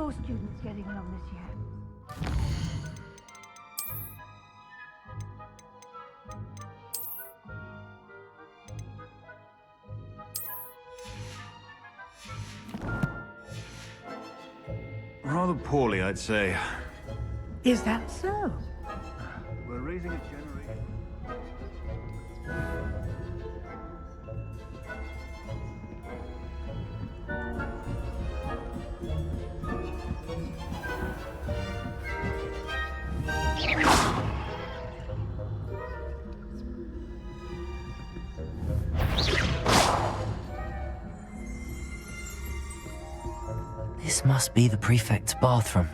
your students getting along this year? Rather poorly, I'd say. Is that so? We're raising a generation. This must be the prefect's bathroom.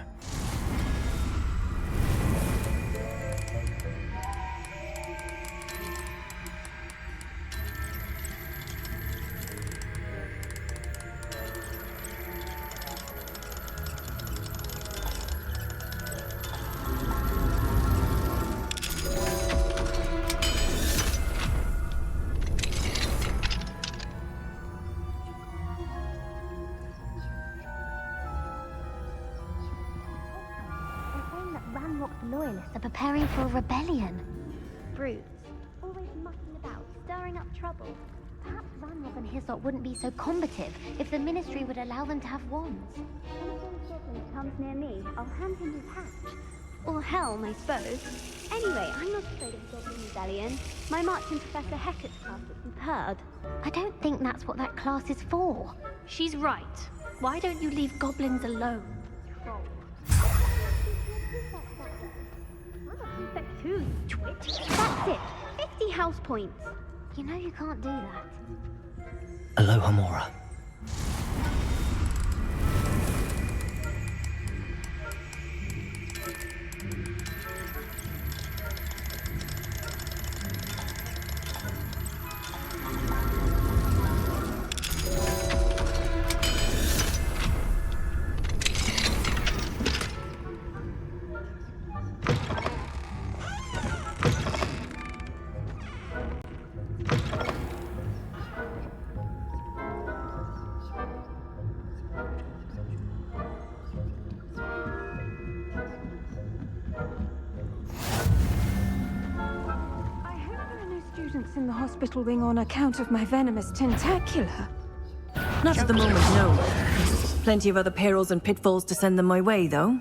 Loyalists are preparing for a rebellion. Brutes, always mucking about, stirring up trouble. Perhaps Ranrock and Hyssop wouldn't be so combative if the Ministry would allow them to have wands. When a goblin comes near me, I'll hand him his hatch. Or helm, I suppose. Anyway, I'm not afraid of a goblin rebellion. My march in Professor Hecat's class was superb. I don't think that's what that class is for. She's right. Why don't you leave goblins alone? Troll. Prefect who, you twit? That's it. 50 house points. You know you can't do that. Aloha Mora. In the hospital wing on account of my venomous tentacula. Not at the moment, no. Plenty of other perils and pitfalls to send them my way, though.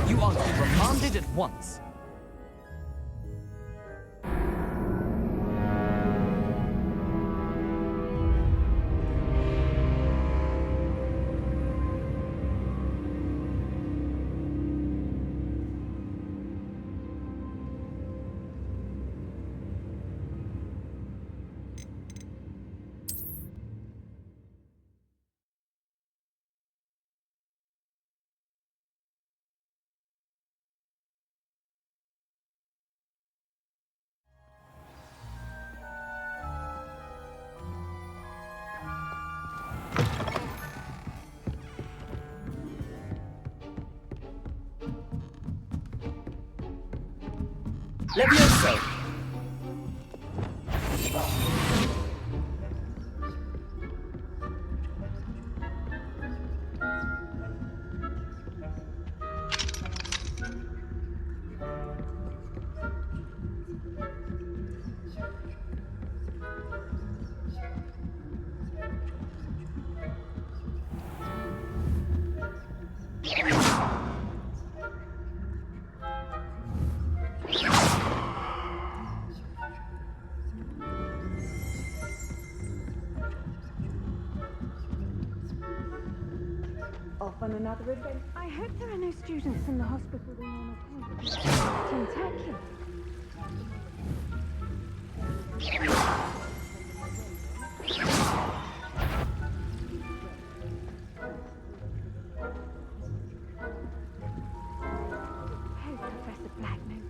You are to be remanded at once. Levioso! Off on another adventure. I hope there are no students in the hospital room on a tentacular. Hey, Professor Blacknose.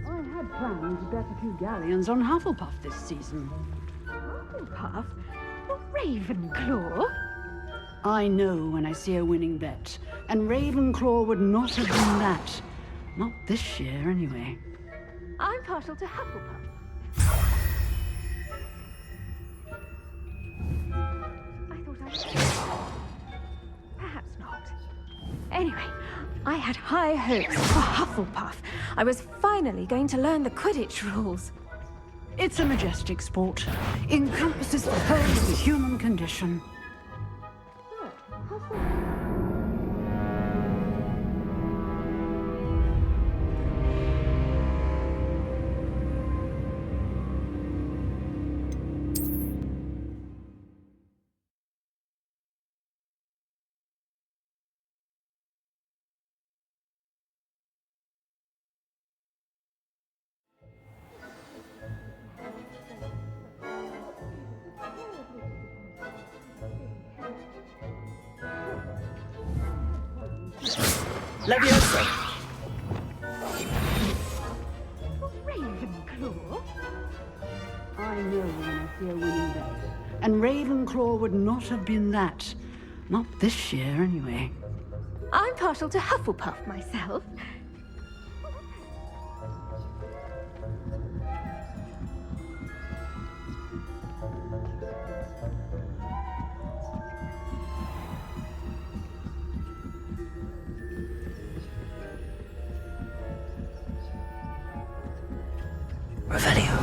I had planned to bet a few galleons on Hufflepuff this season. Hufflepuff? Ravenclaw? I know when I see a winning bet, and Ravenclaw would not have been that. Not this year, anyway. I'm partial to Hufflepuff. I thought perhaps not. Anyway, I had high hopes for Hufflepuff. I was finally going to learn the Quidditch rules. It's a majestic sport. Encompasses the whole of the human condition. Levioso! Ravenclaw? I know when I see a winning bet, and Ravenclaw would not have been that. Not this year, anyway. I'm partial to Hufflepuff myself. Revelio.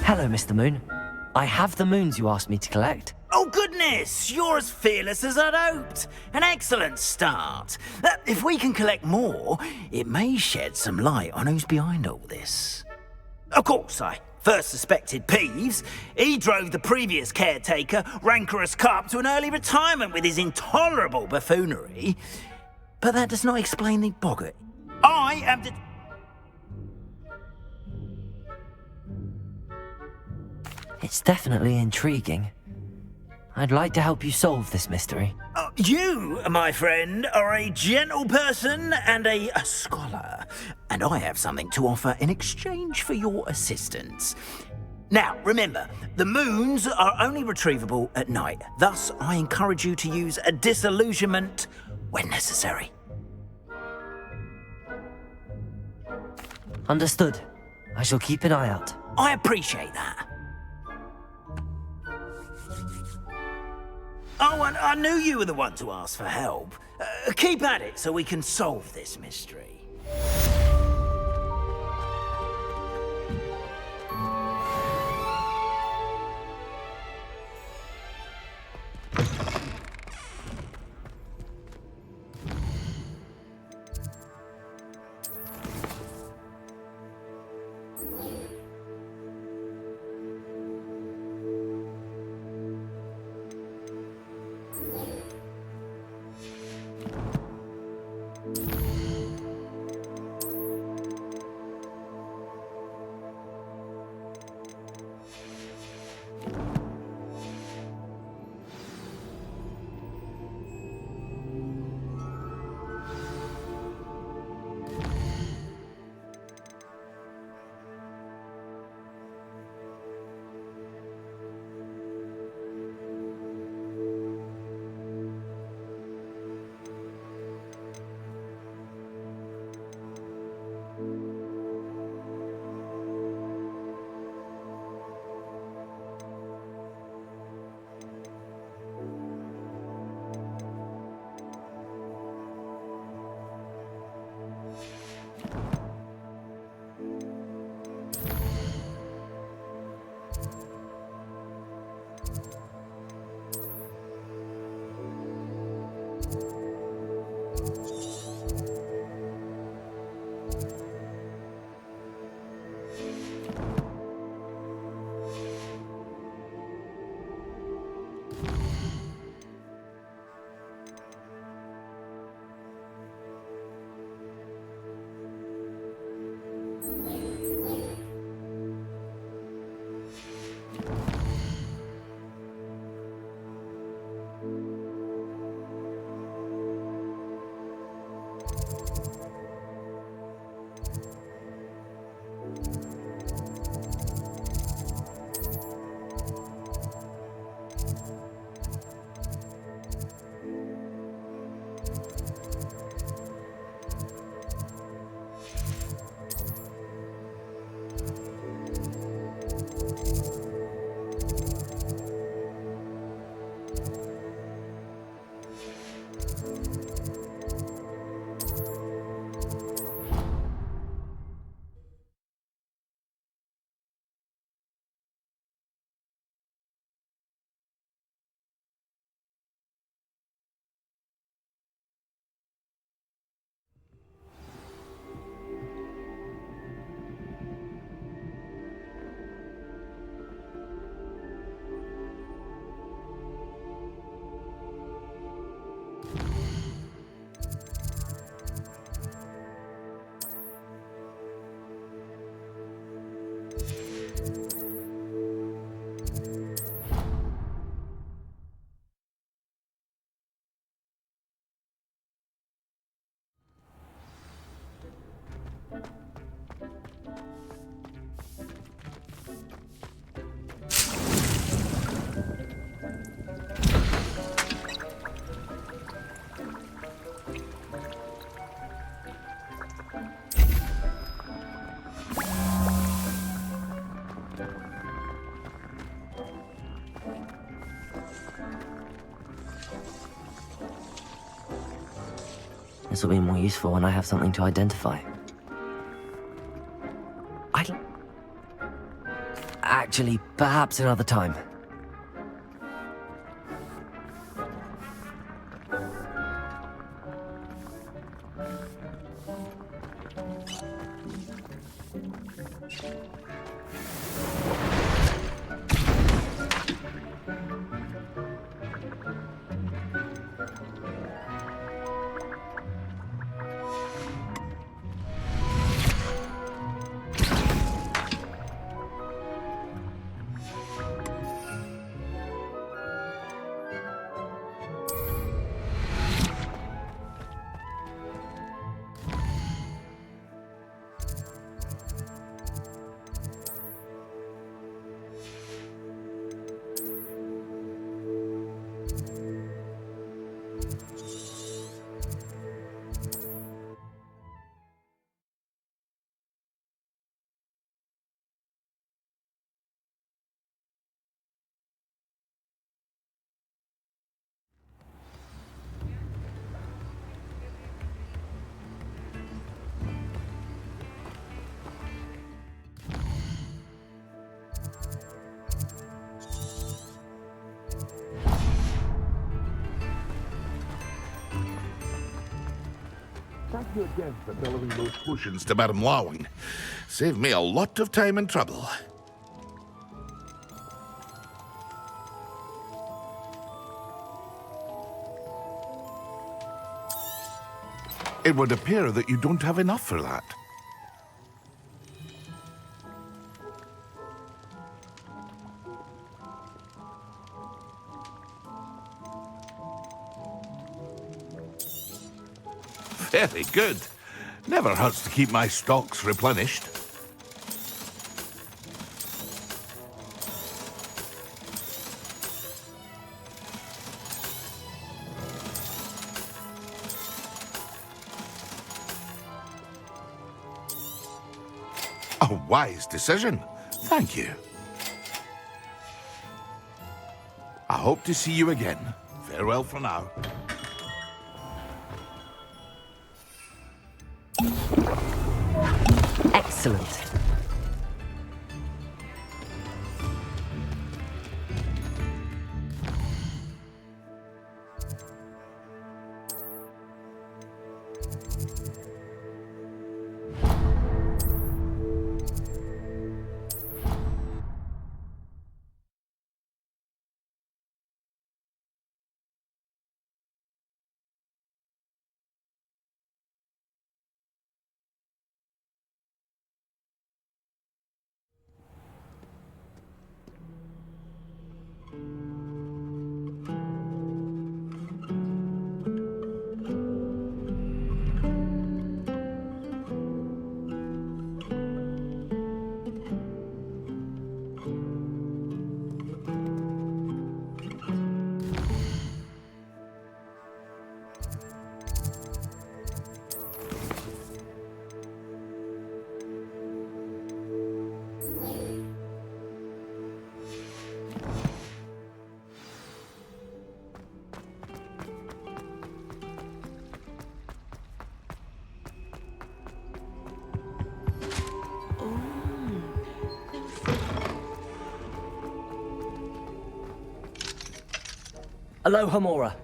Hello, Mr. Moon. I have the moons you asked me to collect. Oh, goodness! You're as fearless as I'd hoped. An excellent start. If we can collect more, it may shed some light on who's behind all this. Of course, I first suspected Peeves. He drove the previous caretaker, Rancorous Carp, to an early retirement with his intolerable buffoonery. But that does not explain the boggart. I am the... It's definitely intriguing. I'd like to help you solve this mystery. You, my friend, are a gentle person and a scholar, and I have something to offer in exchange for your assistance. Now, remember, the moons are only retrievable at night. Thus, I encourage you to use a disillusionment when necessary. Understood. I shall keep an eye out. I appreciate that. Oh, and I knew you were the one to ask for help. Keep at it so we can solve this mystery. This will be more useful when I have something to identify. Actually, perhaps another time. Thank you again for delivering those potions to Madame Lowing. Saved me a lot of time and trouble. It would appear that you don't have enough for that. Very good. Never hurts to keep my stocks replenished. A wise decision. Thank you. I hope to see you again. Farewell for now. Excellent. Aloha, Mora.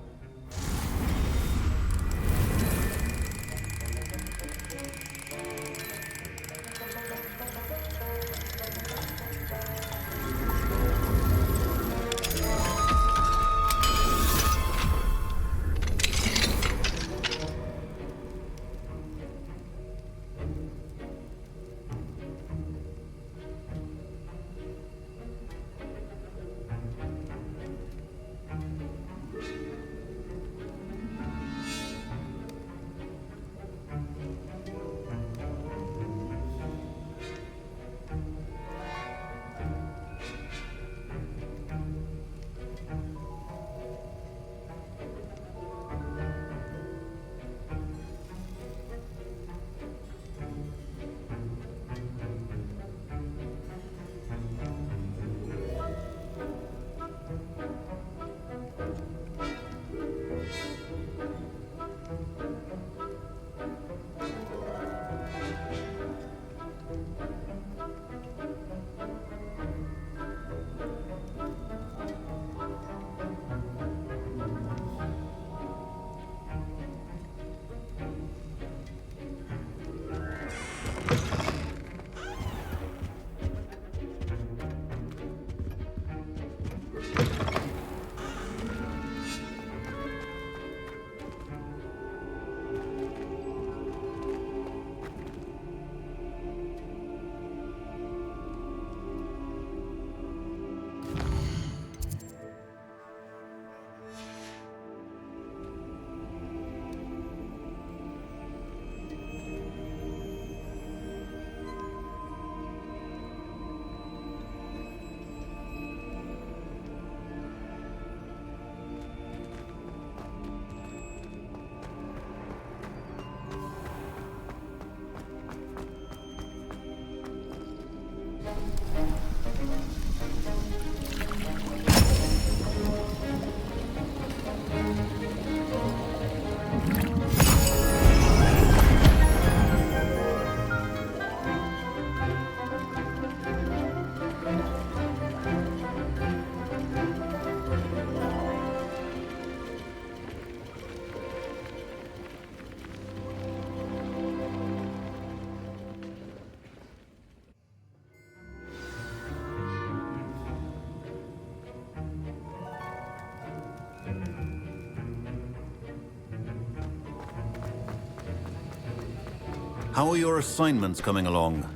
How are your assignments coming along?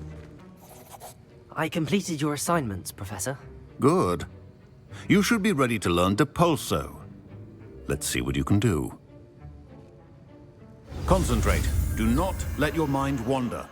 I completed your assignments, Professor. Good. You should be ready to learn Depulso. Let's see what you can do. Concentrate. Do not let your mind wander.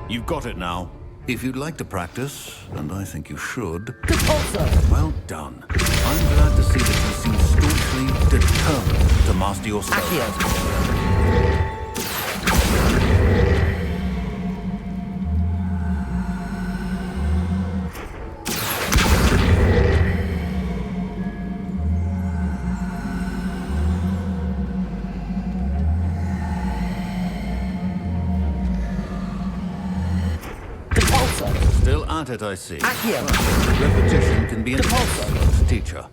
You've got it now. If you'd like to practice, and I think you should... Depulso! Well done. I'm glad to see that you seem staunchly determined to master your spells. Still at it, I see. Repetition can be an excellent teacher.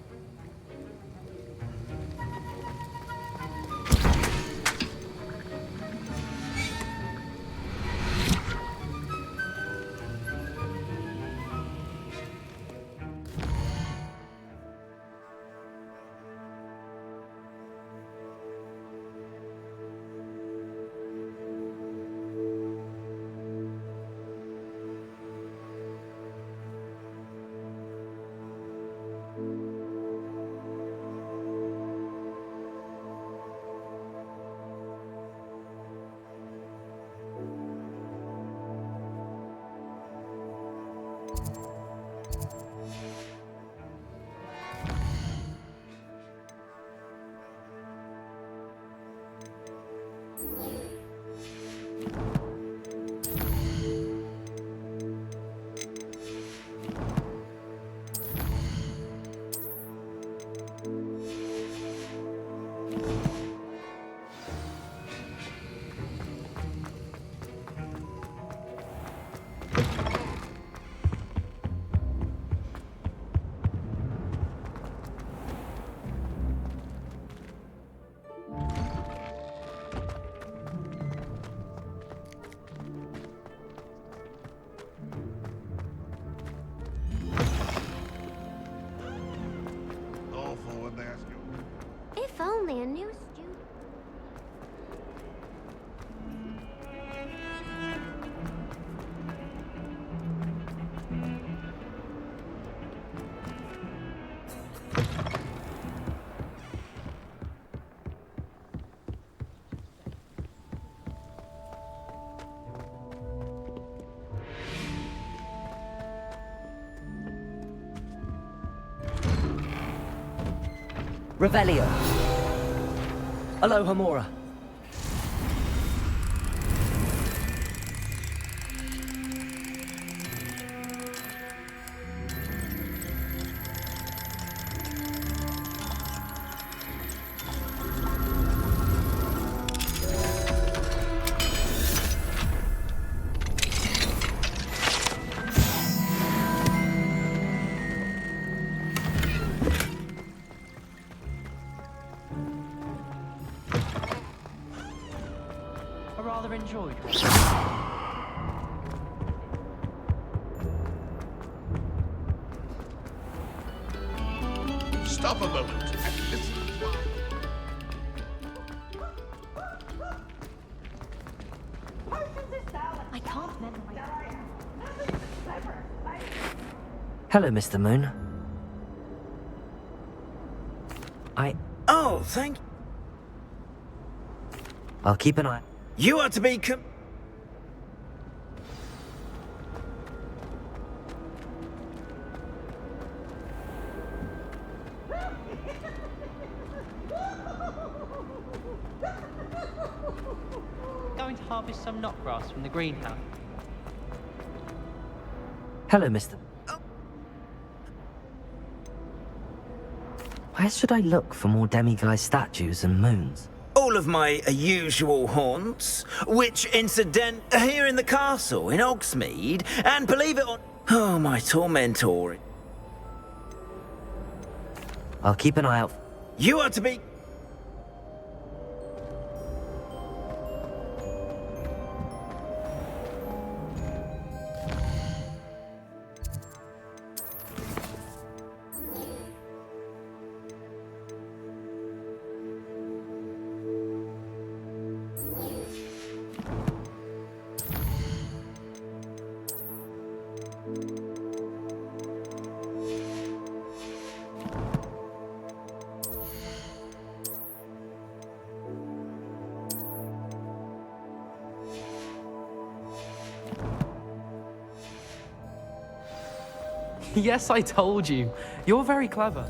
If only a new student. Revelio. Alohomora. Rather enjoyed. Stop a moment and listen. I can't memorize. Hello, Mr. Moon. Oh, thank... I'll keep an eye... You are to be Going to harvest some knotgrass from the greenhouse. Hello, Mr. Where should I look for more demiguise statues and moons? all of my usual haunts, which incident are here in the castle in Hogsmeade, and believe it or... Oh, my tormentor. I'll keep an eye out. You are to be... Yes, I told you. You're very clever.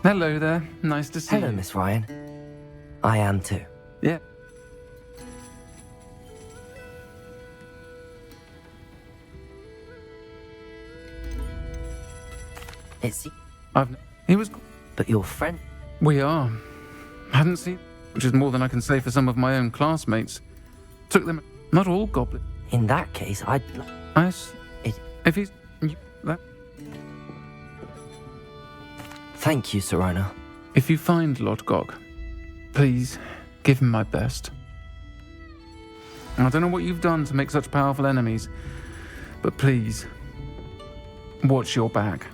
Hello there. Nice to see you. Hello, Miss Ryan. I am too. Yeah. It's... He was... But your friend... We are. Hadn't seen... Which is more than I can say for some of my own classmates. Took them... Not all goblins. In that case, I'd... If he's... That... Thank you, Serona. If you find Lord Gog, please give him my best. I don't know what you've done to make such powerful enemies, but please, watch your back.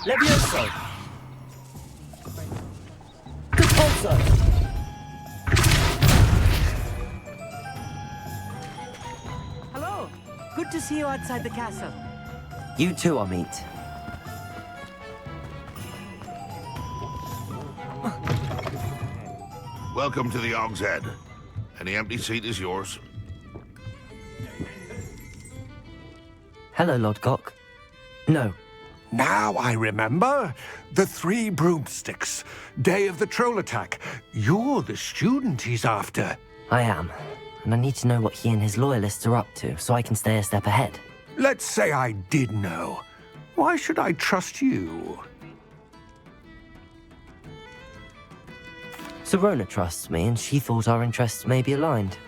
Levioso! Capulso! Hello! Good to see you outside the castle. You too, Amit. Welcome to the Og's Head. Any empty seat is yours. Hello, Lord Gok. No. Now I remember. The 3 broomsticks. Day of the troll attack. You're the student he's after. I am. And I need to know what he and his loyalists are up to, so I can stay a step ahead. Let's say I did know. Why should I trust you? Serona trusts me, and she thought our interests may be aligned.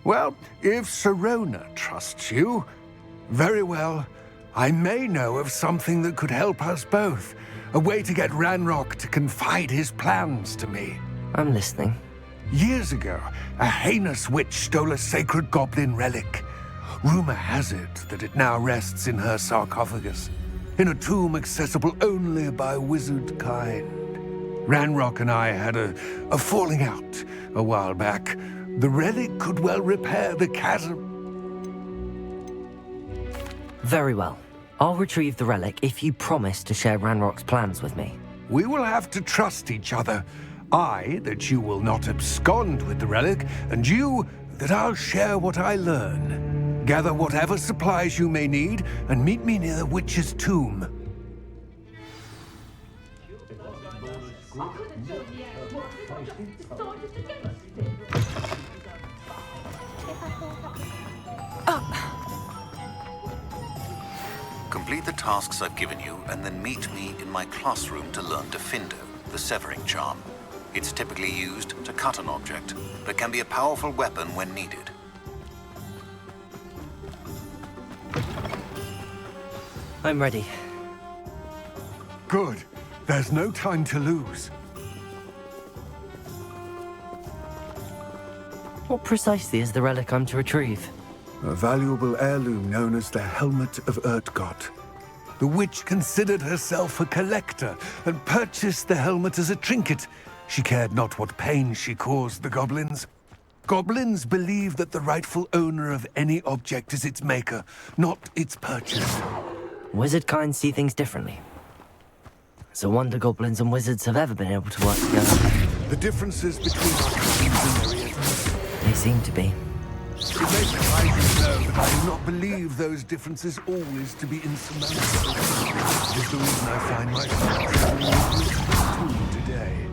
Well, if Serona trusts you, very well. I may know of something that could help us both. A way to get Ranrock to confide his plans to me. I'm listening. Years ago, a heinous witch stole a sacred goblin relic. Rumor has it that it now rests in her sarcophagus, in a tomb accessible only by wizard kind. Ranrock and I had a falling out a while back. The relic could well repair the chasm. Very well. I'll retrieve the relic if you promise to share Ranrock's plans with me. We will have to trust each other. I, that you will not abscond with the relic, and you, that I'll share what I learn. Gather whatever supplies you may need, and meet me near the witch's tomb. Complete the tasks I've given you, and then meet me in my classroom to learn Defindo, the severing charm. It's typically used to cut an object, but can be a powerful weapon when needed. I'm ready. Good. There's no time to lose. What precisely is the relic I'm to retrieve? A valuable heirloom known as the Helmet of Urtgott. The witch considered herself a collector and purchased the helmet as a trinket. She cared not what pain she caused the goblins. Goblins believe that the rightful owner of any object is its maker, not its purchase. Wizard kind see things differently. It's a wonder goblins and wizards have ever been able to work together. The differences between our kinds are myriad. They seem to be. It may surprise you to know that I do not believe those differences always to be insurmountable. It is the reason I find myself today.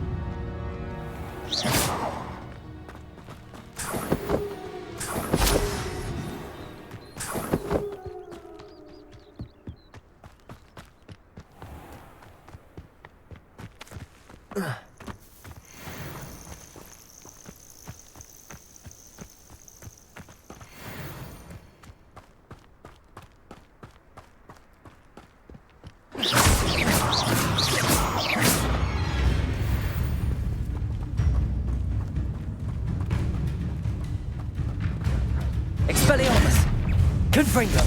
Confringo!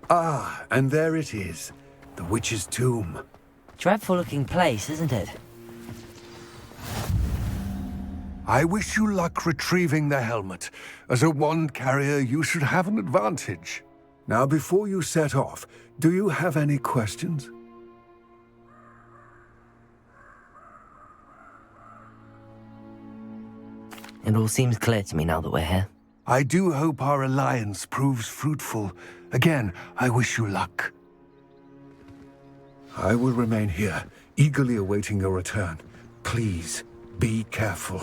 Ah, and there it is. The witch's tomb. Dreadful looking place, isn't it? I wish you luck retrieving the helmet. As a wand carrier, you should have an advantage. Now, before you set off, do you have any questions? It all seems clear to me now that we're here. I do hope our alliance proves fruitful. Again, I wish you luck. I will remain here, eagerly awaiting your return. Please, be careful.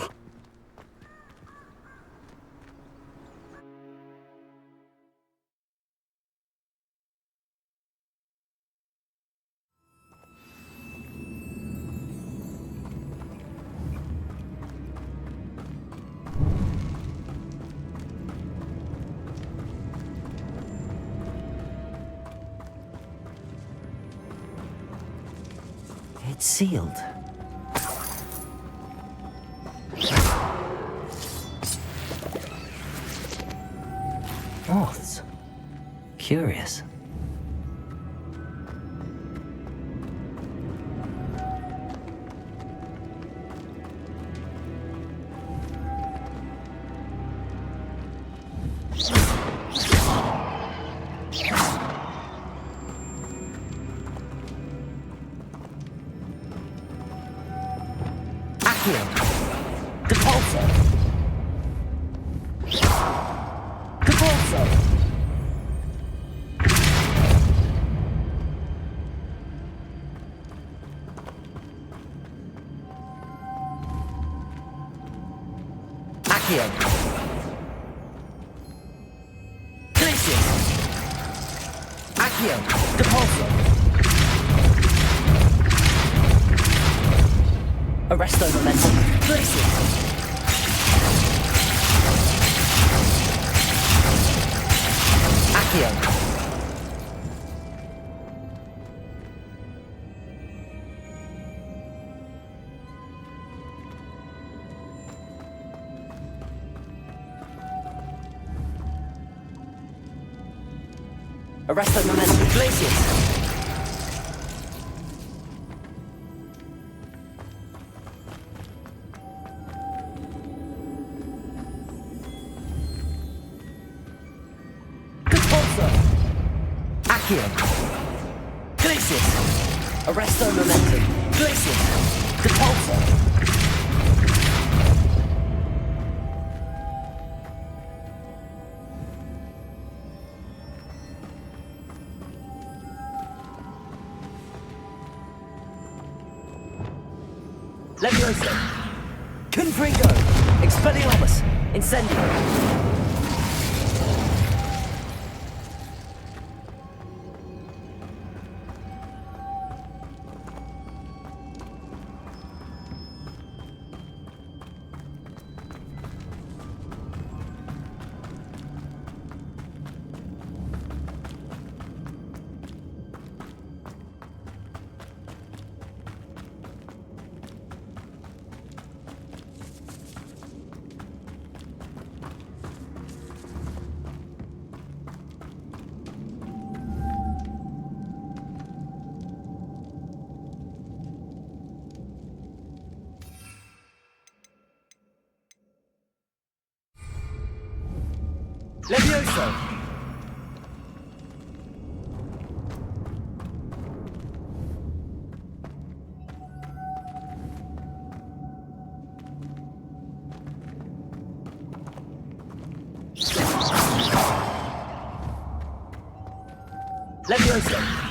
It's sealed. Moths. Curious. Accio. Depulso. Depulso. Accio. Glacius. Accio. Depulso. Arresto momentum. Glacius. Accio. Arresto momentum. Glacius. Accio. Glacius. Arresto momentum. Glacius. Depulso. Levioso. Confringo. Expelliarmus. Incendio. Levioso! Levioso!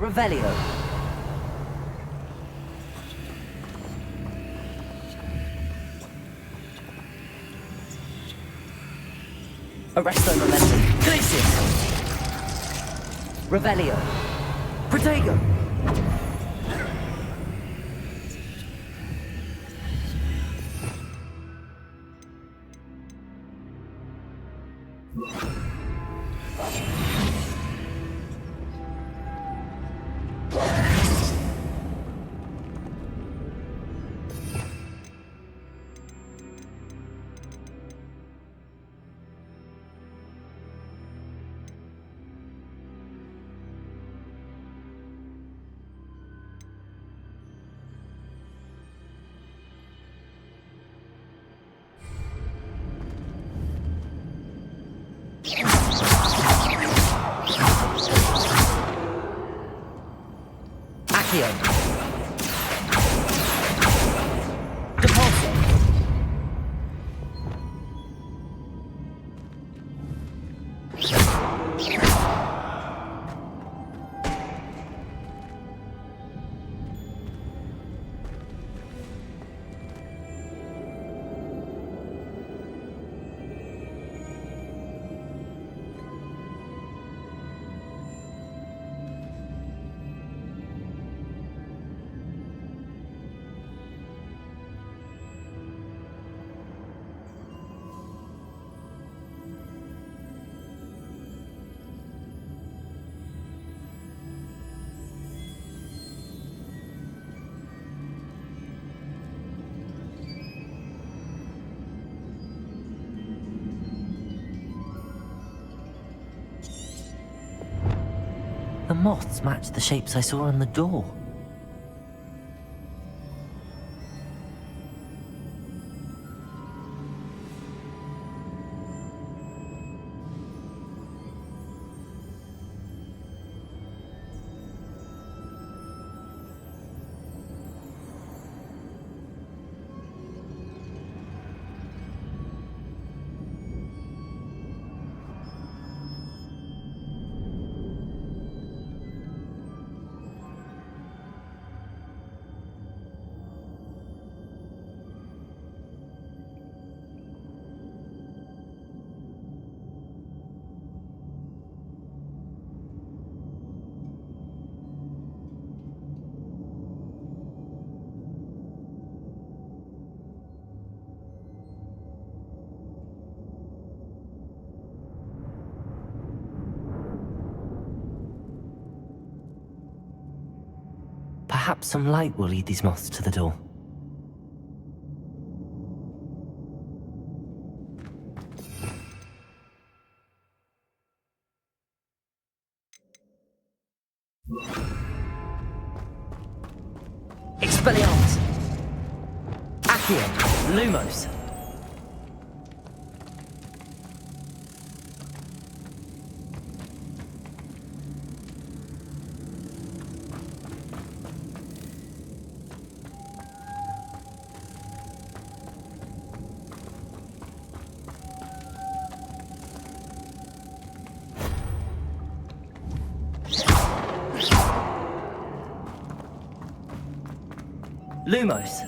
Revelio. Arresto Momentum. Glacius. Revelio. Protego. Accio. Depulso. The moths match the shapes I saw on the door. Perhaps some light will lead these moths to the door. Expelliarmus. Accio. Lumos. Lumos.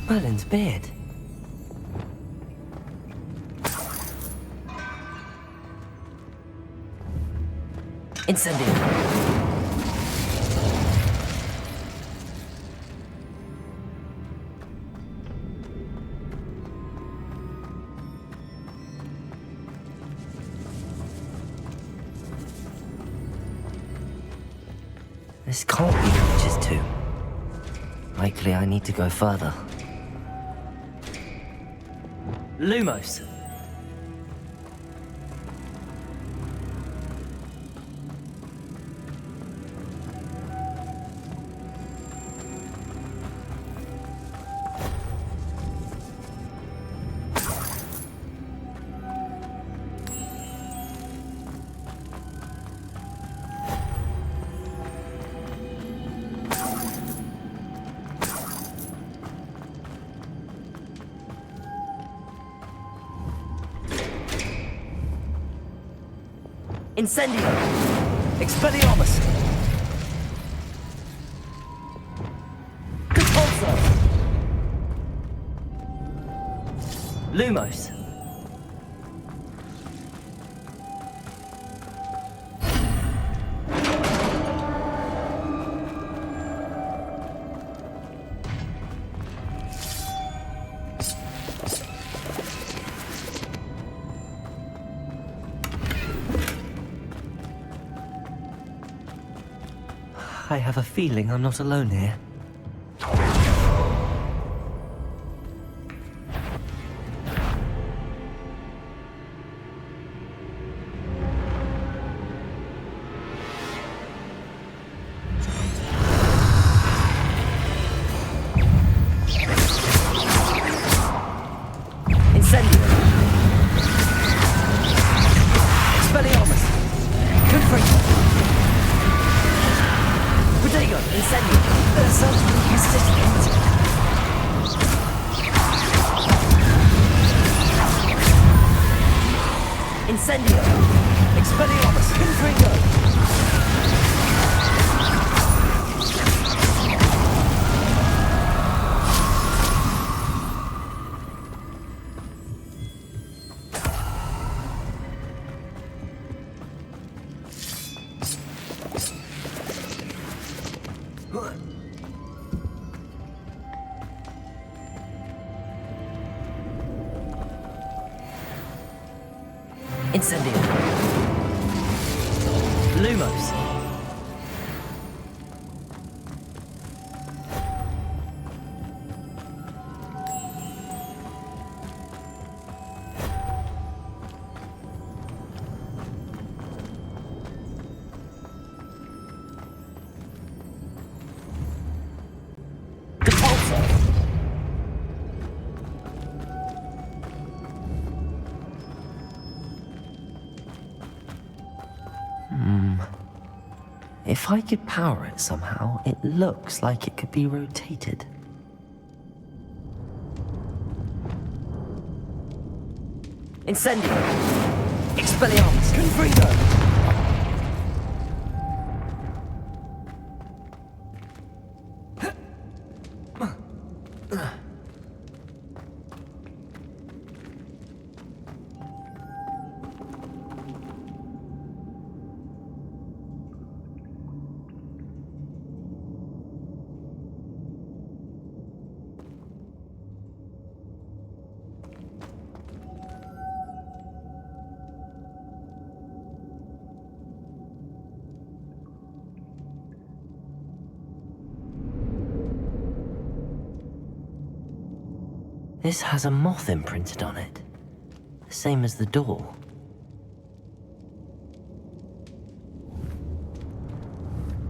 Merlin's beard. Incendio. This can't be Witch's tomb. Likely I need to go further. Lumos. Incendio! Expelliarmus! Repulso! Lumos! I have a feeling I'm not alone here. Incendio! Expelliarmus! Confringo! Prodigo! Incendio! There's something persistent! Incendio! Expelliarmus! Confringo! Incendio! Lumos! Repulso! If I could power it somehow, it looks like it could be rotated. Incendio! Expelliarmus! Confringo! This has a moth imprinted on it. The same as the door.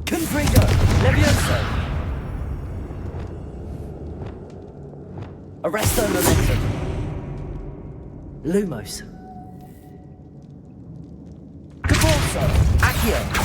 Confringo! Levioso! Arresto momentum! Lumos! Caporso! Accio!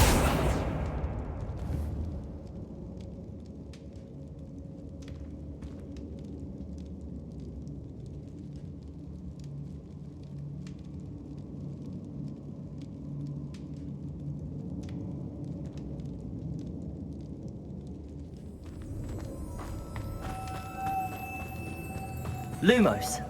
Lumos!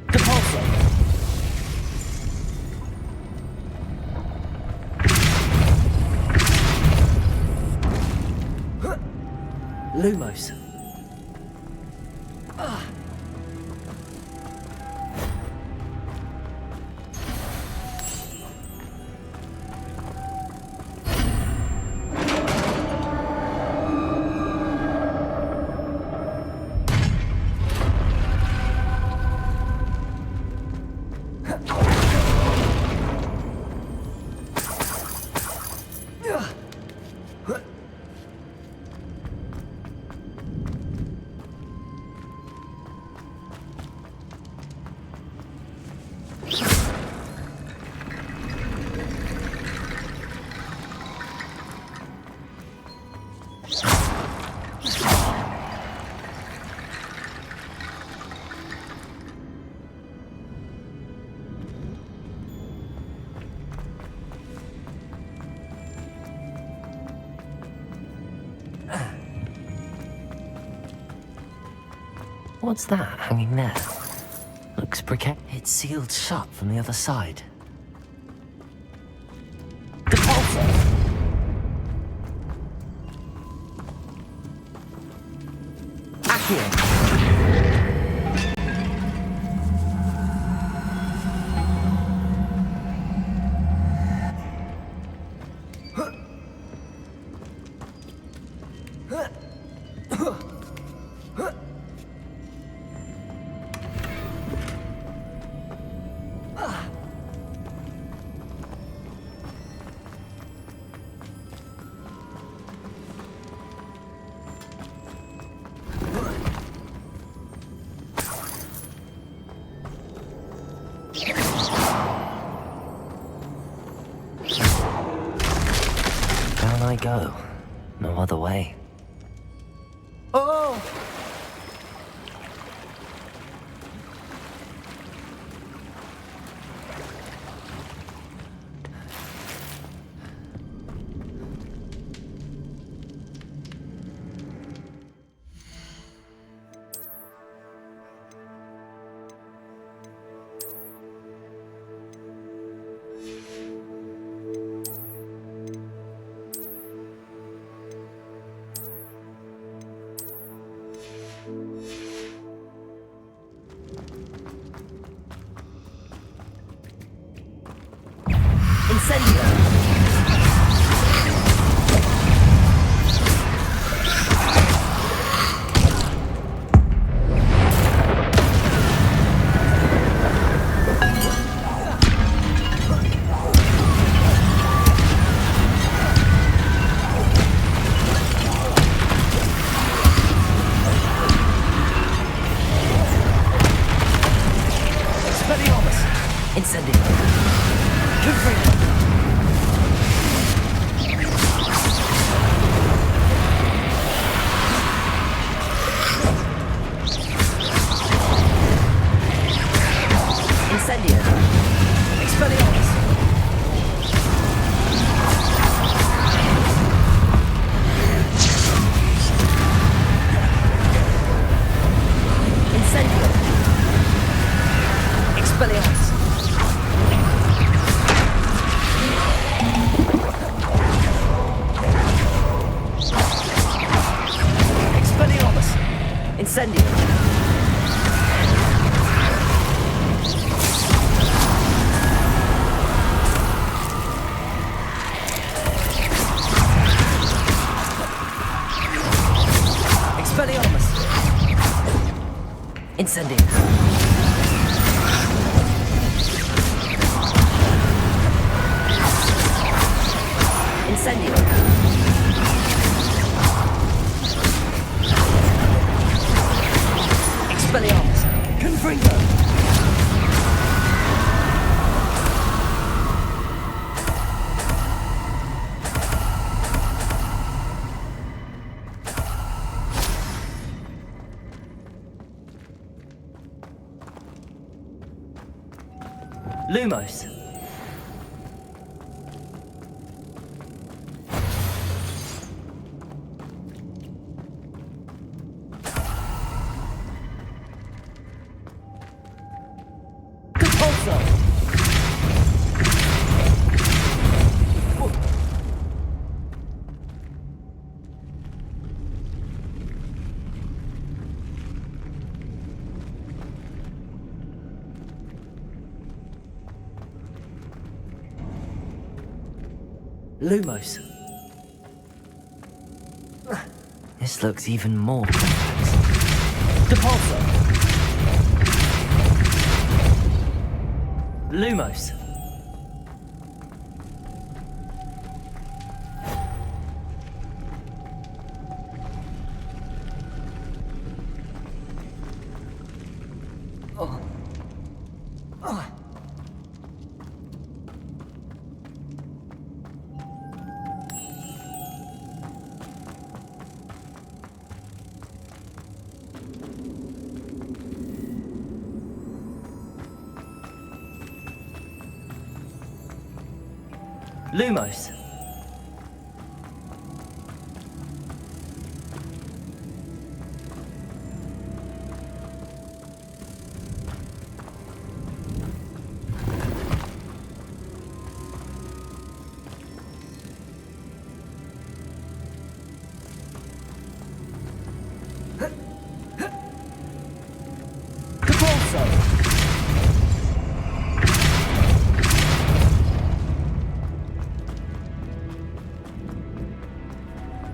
Caporso! Lumos! What's that hanging there? Looks precarious. It's sealed shut from the other side. Down I go. No other way. Oh! Lumos. Lumos. This looks even more complex. Depulso. Lumos. Lumos.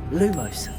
Lumos.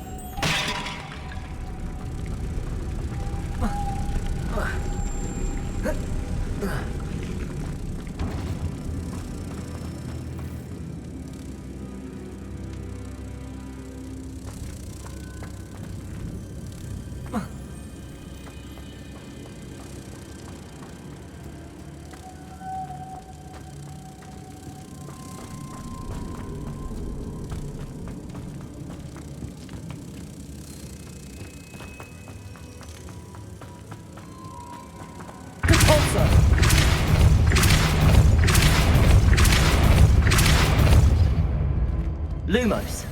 Lumos.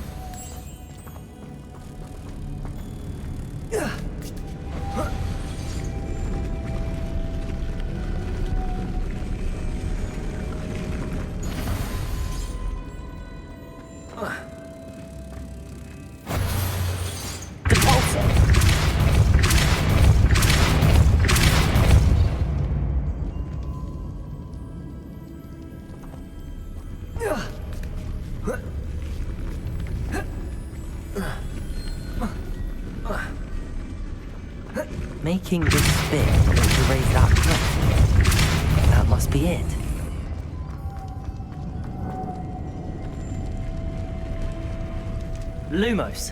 Making this spin ought to raise that pressure. That must be it. Lumos.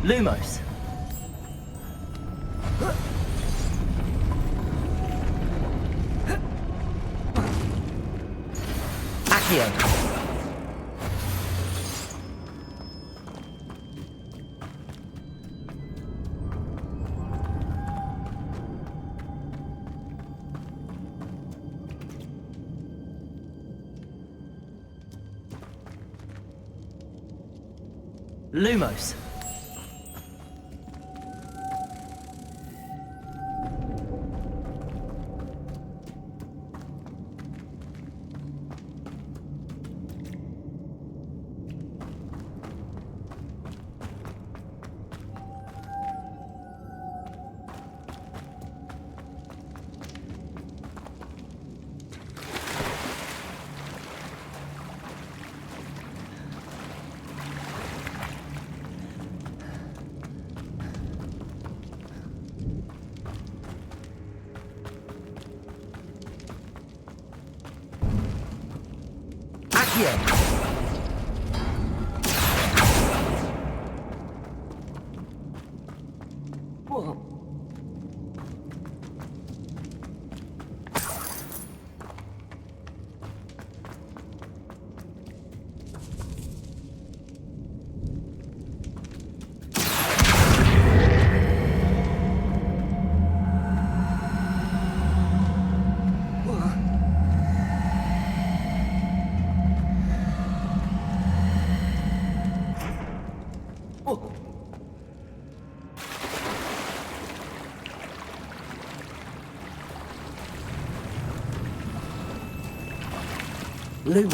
Lumos. Accio. Lumos.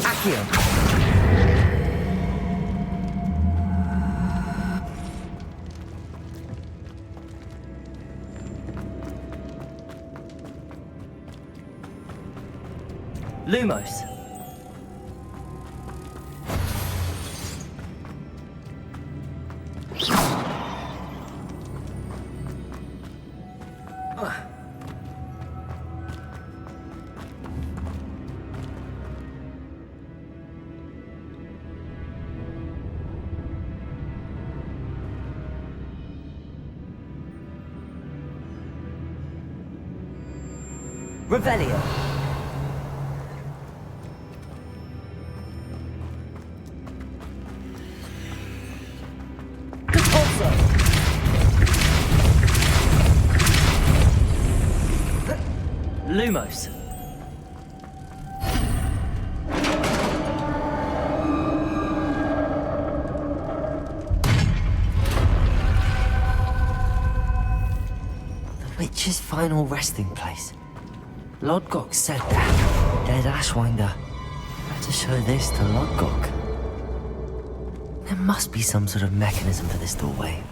Accio. Lumos. Revelio. Lumos. The witch's final resting place. Lodgok said that. Dead Ashwinder. Better show this to Lodgok. There must be some sort of mechanism for this doorway.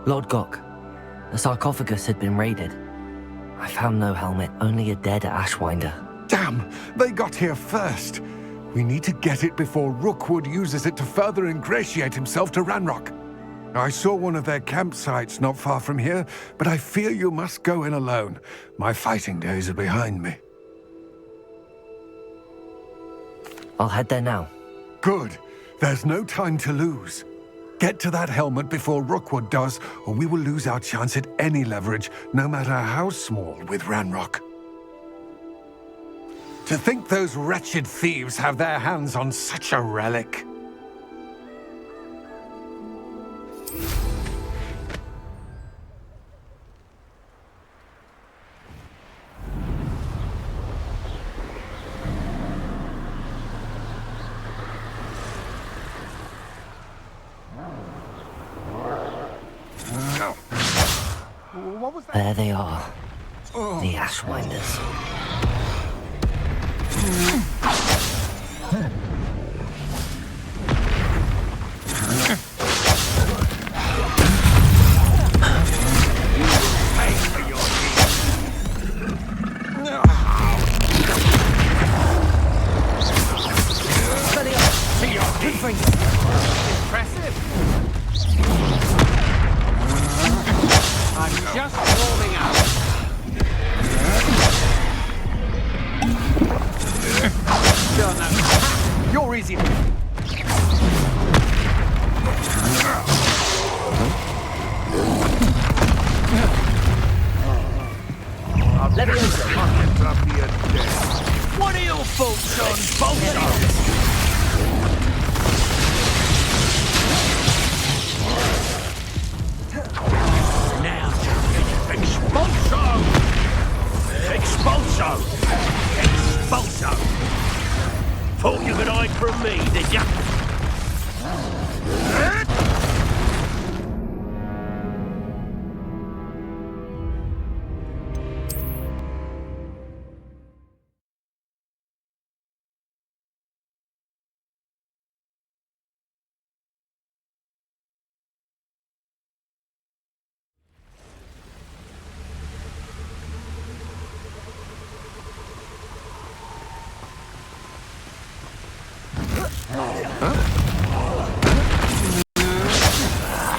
Lord Gok, the sarcophagus had been raided. I found no helmet, only a dead Ashwinder. Damn! They got here first. We need to get it before Rookwood uses it to further ingratiate himself to Ranrock. I saw one of their campsites not far from here, but I fear you must go in alone. My fighting days are behind me. I'll head there now. Good. There's no time to lose. Get to that helmet before Rookwood does, or we will lose our chance at any leverage, no matter how small, with Ranrock. To think those wretched thieves have their hands on such a relic. There they are. The Ashwinders. Impressive. I'm just warming up. Sure, no. You're easy. What are your thoughts on Bolton? Expulso! Expulso! Expulso! Thought you could hide from me, did ya?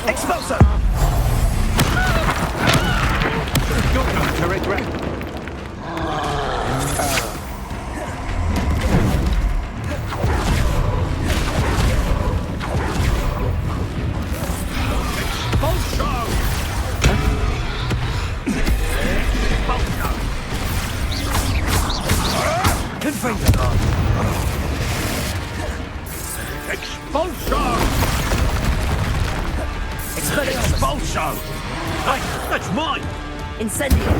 Expulso! You're going to regret. Expulso! Expulso! Confringo! Expulso! Expulso! Hey, that's mine! Incendio!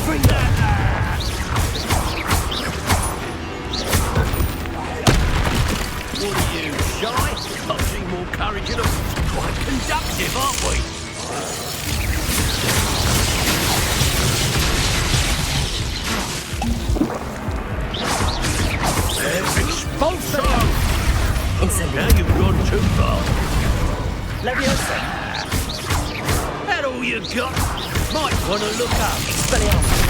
Bring that! What are you, shy? I've seen more courage in us. Quite conductive, aren't we? Expulso! Incendio! Now you've gone too far. Leviosa! That all you got? Might want to look up. Expelliarmus!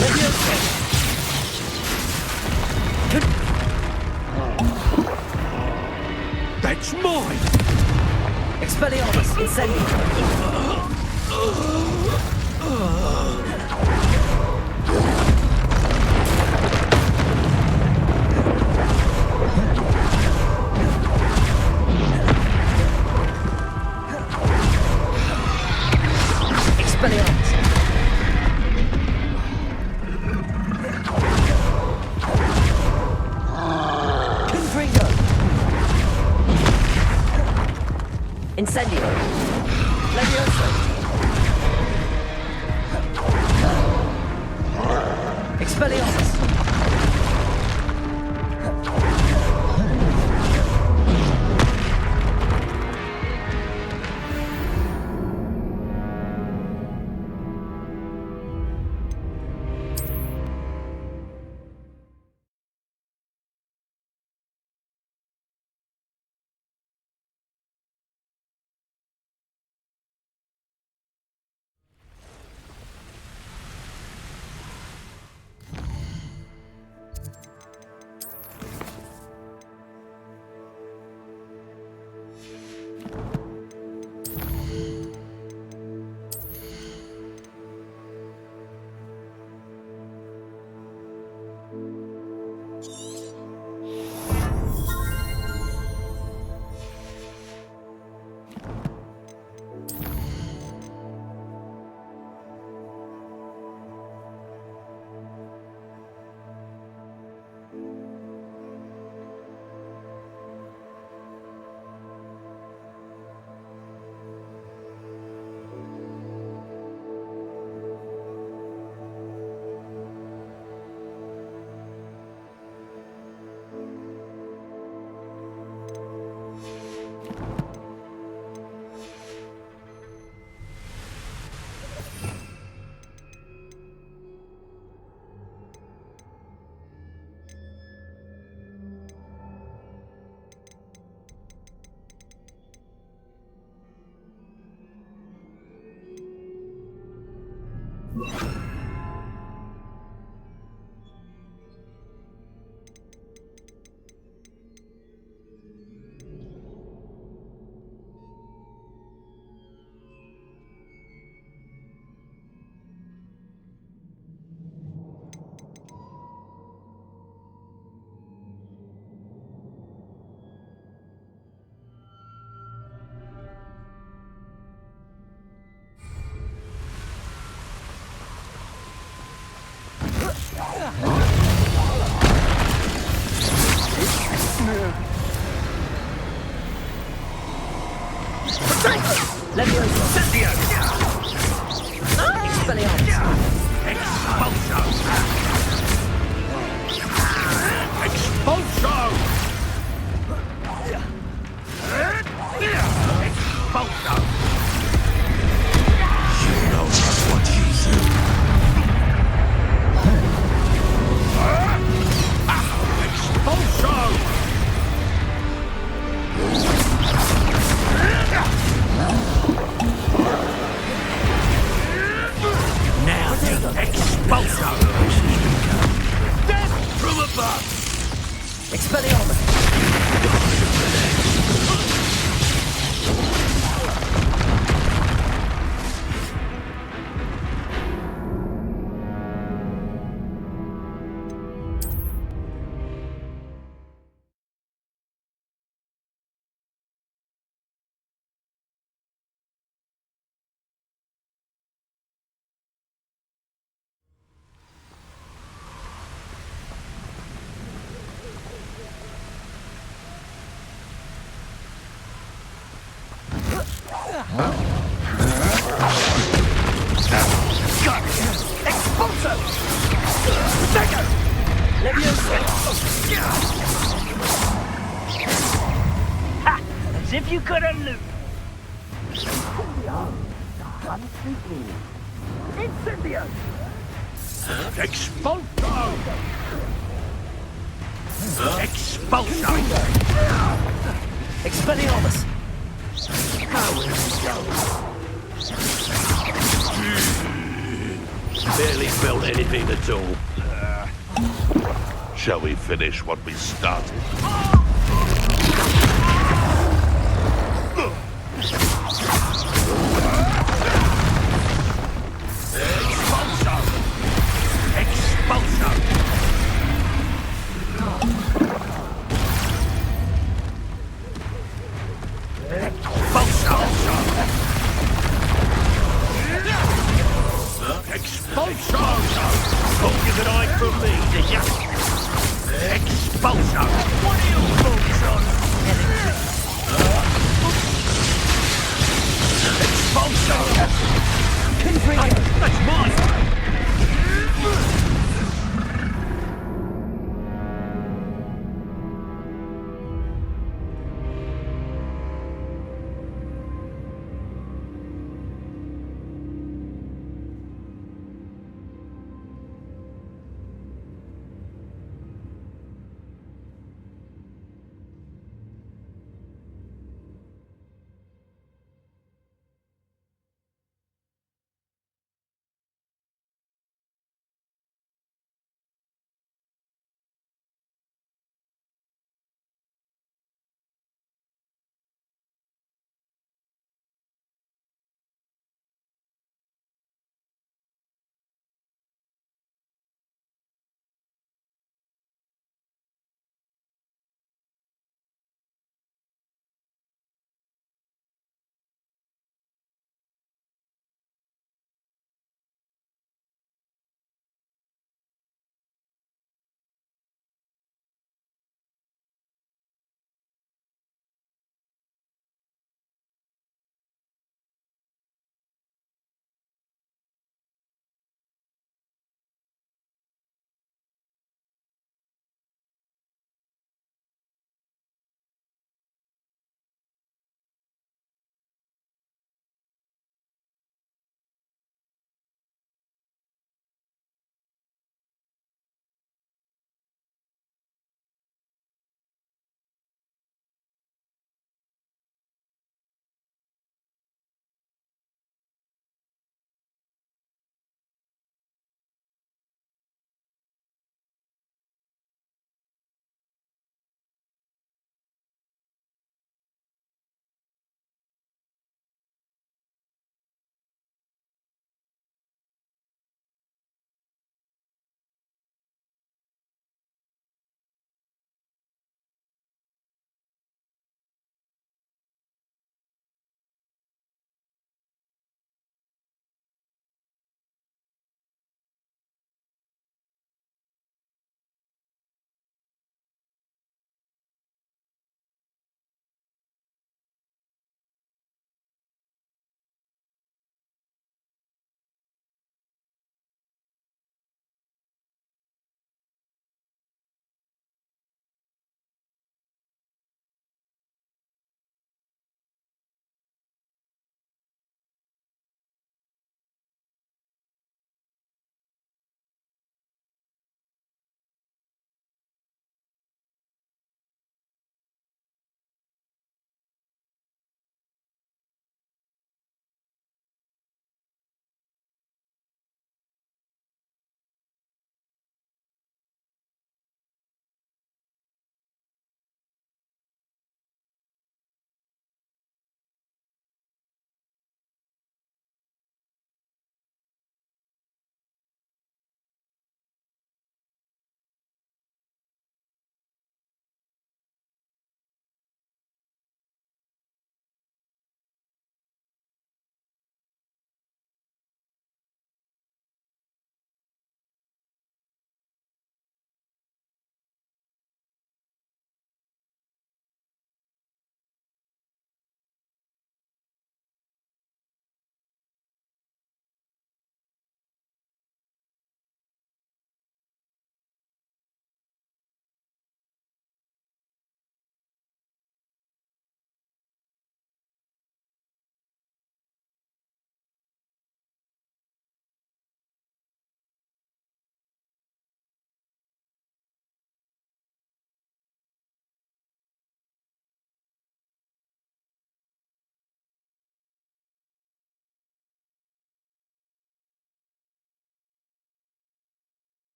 Leviosa! That's mine! Expelliarmus! Incendio! Expelliarmus! Confringo! Incendio! Leviosa! Expelliarmus! As if you could have loot. Incendio! Expulso! Expulso! Expelliarmus! How will we go? Barely felt anything at all. Shall we finish what we started? Don't give an eye from me, did ya? Expulso! What are your thoughts on Expulso! That's mine!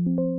you.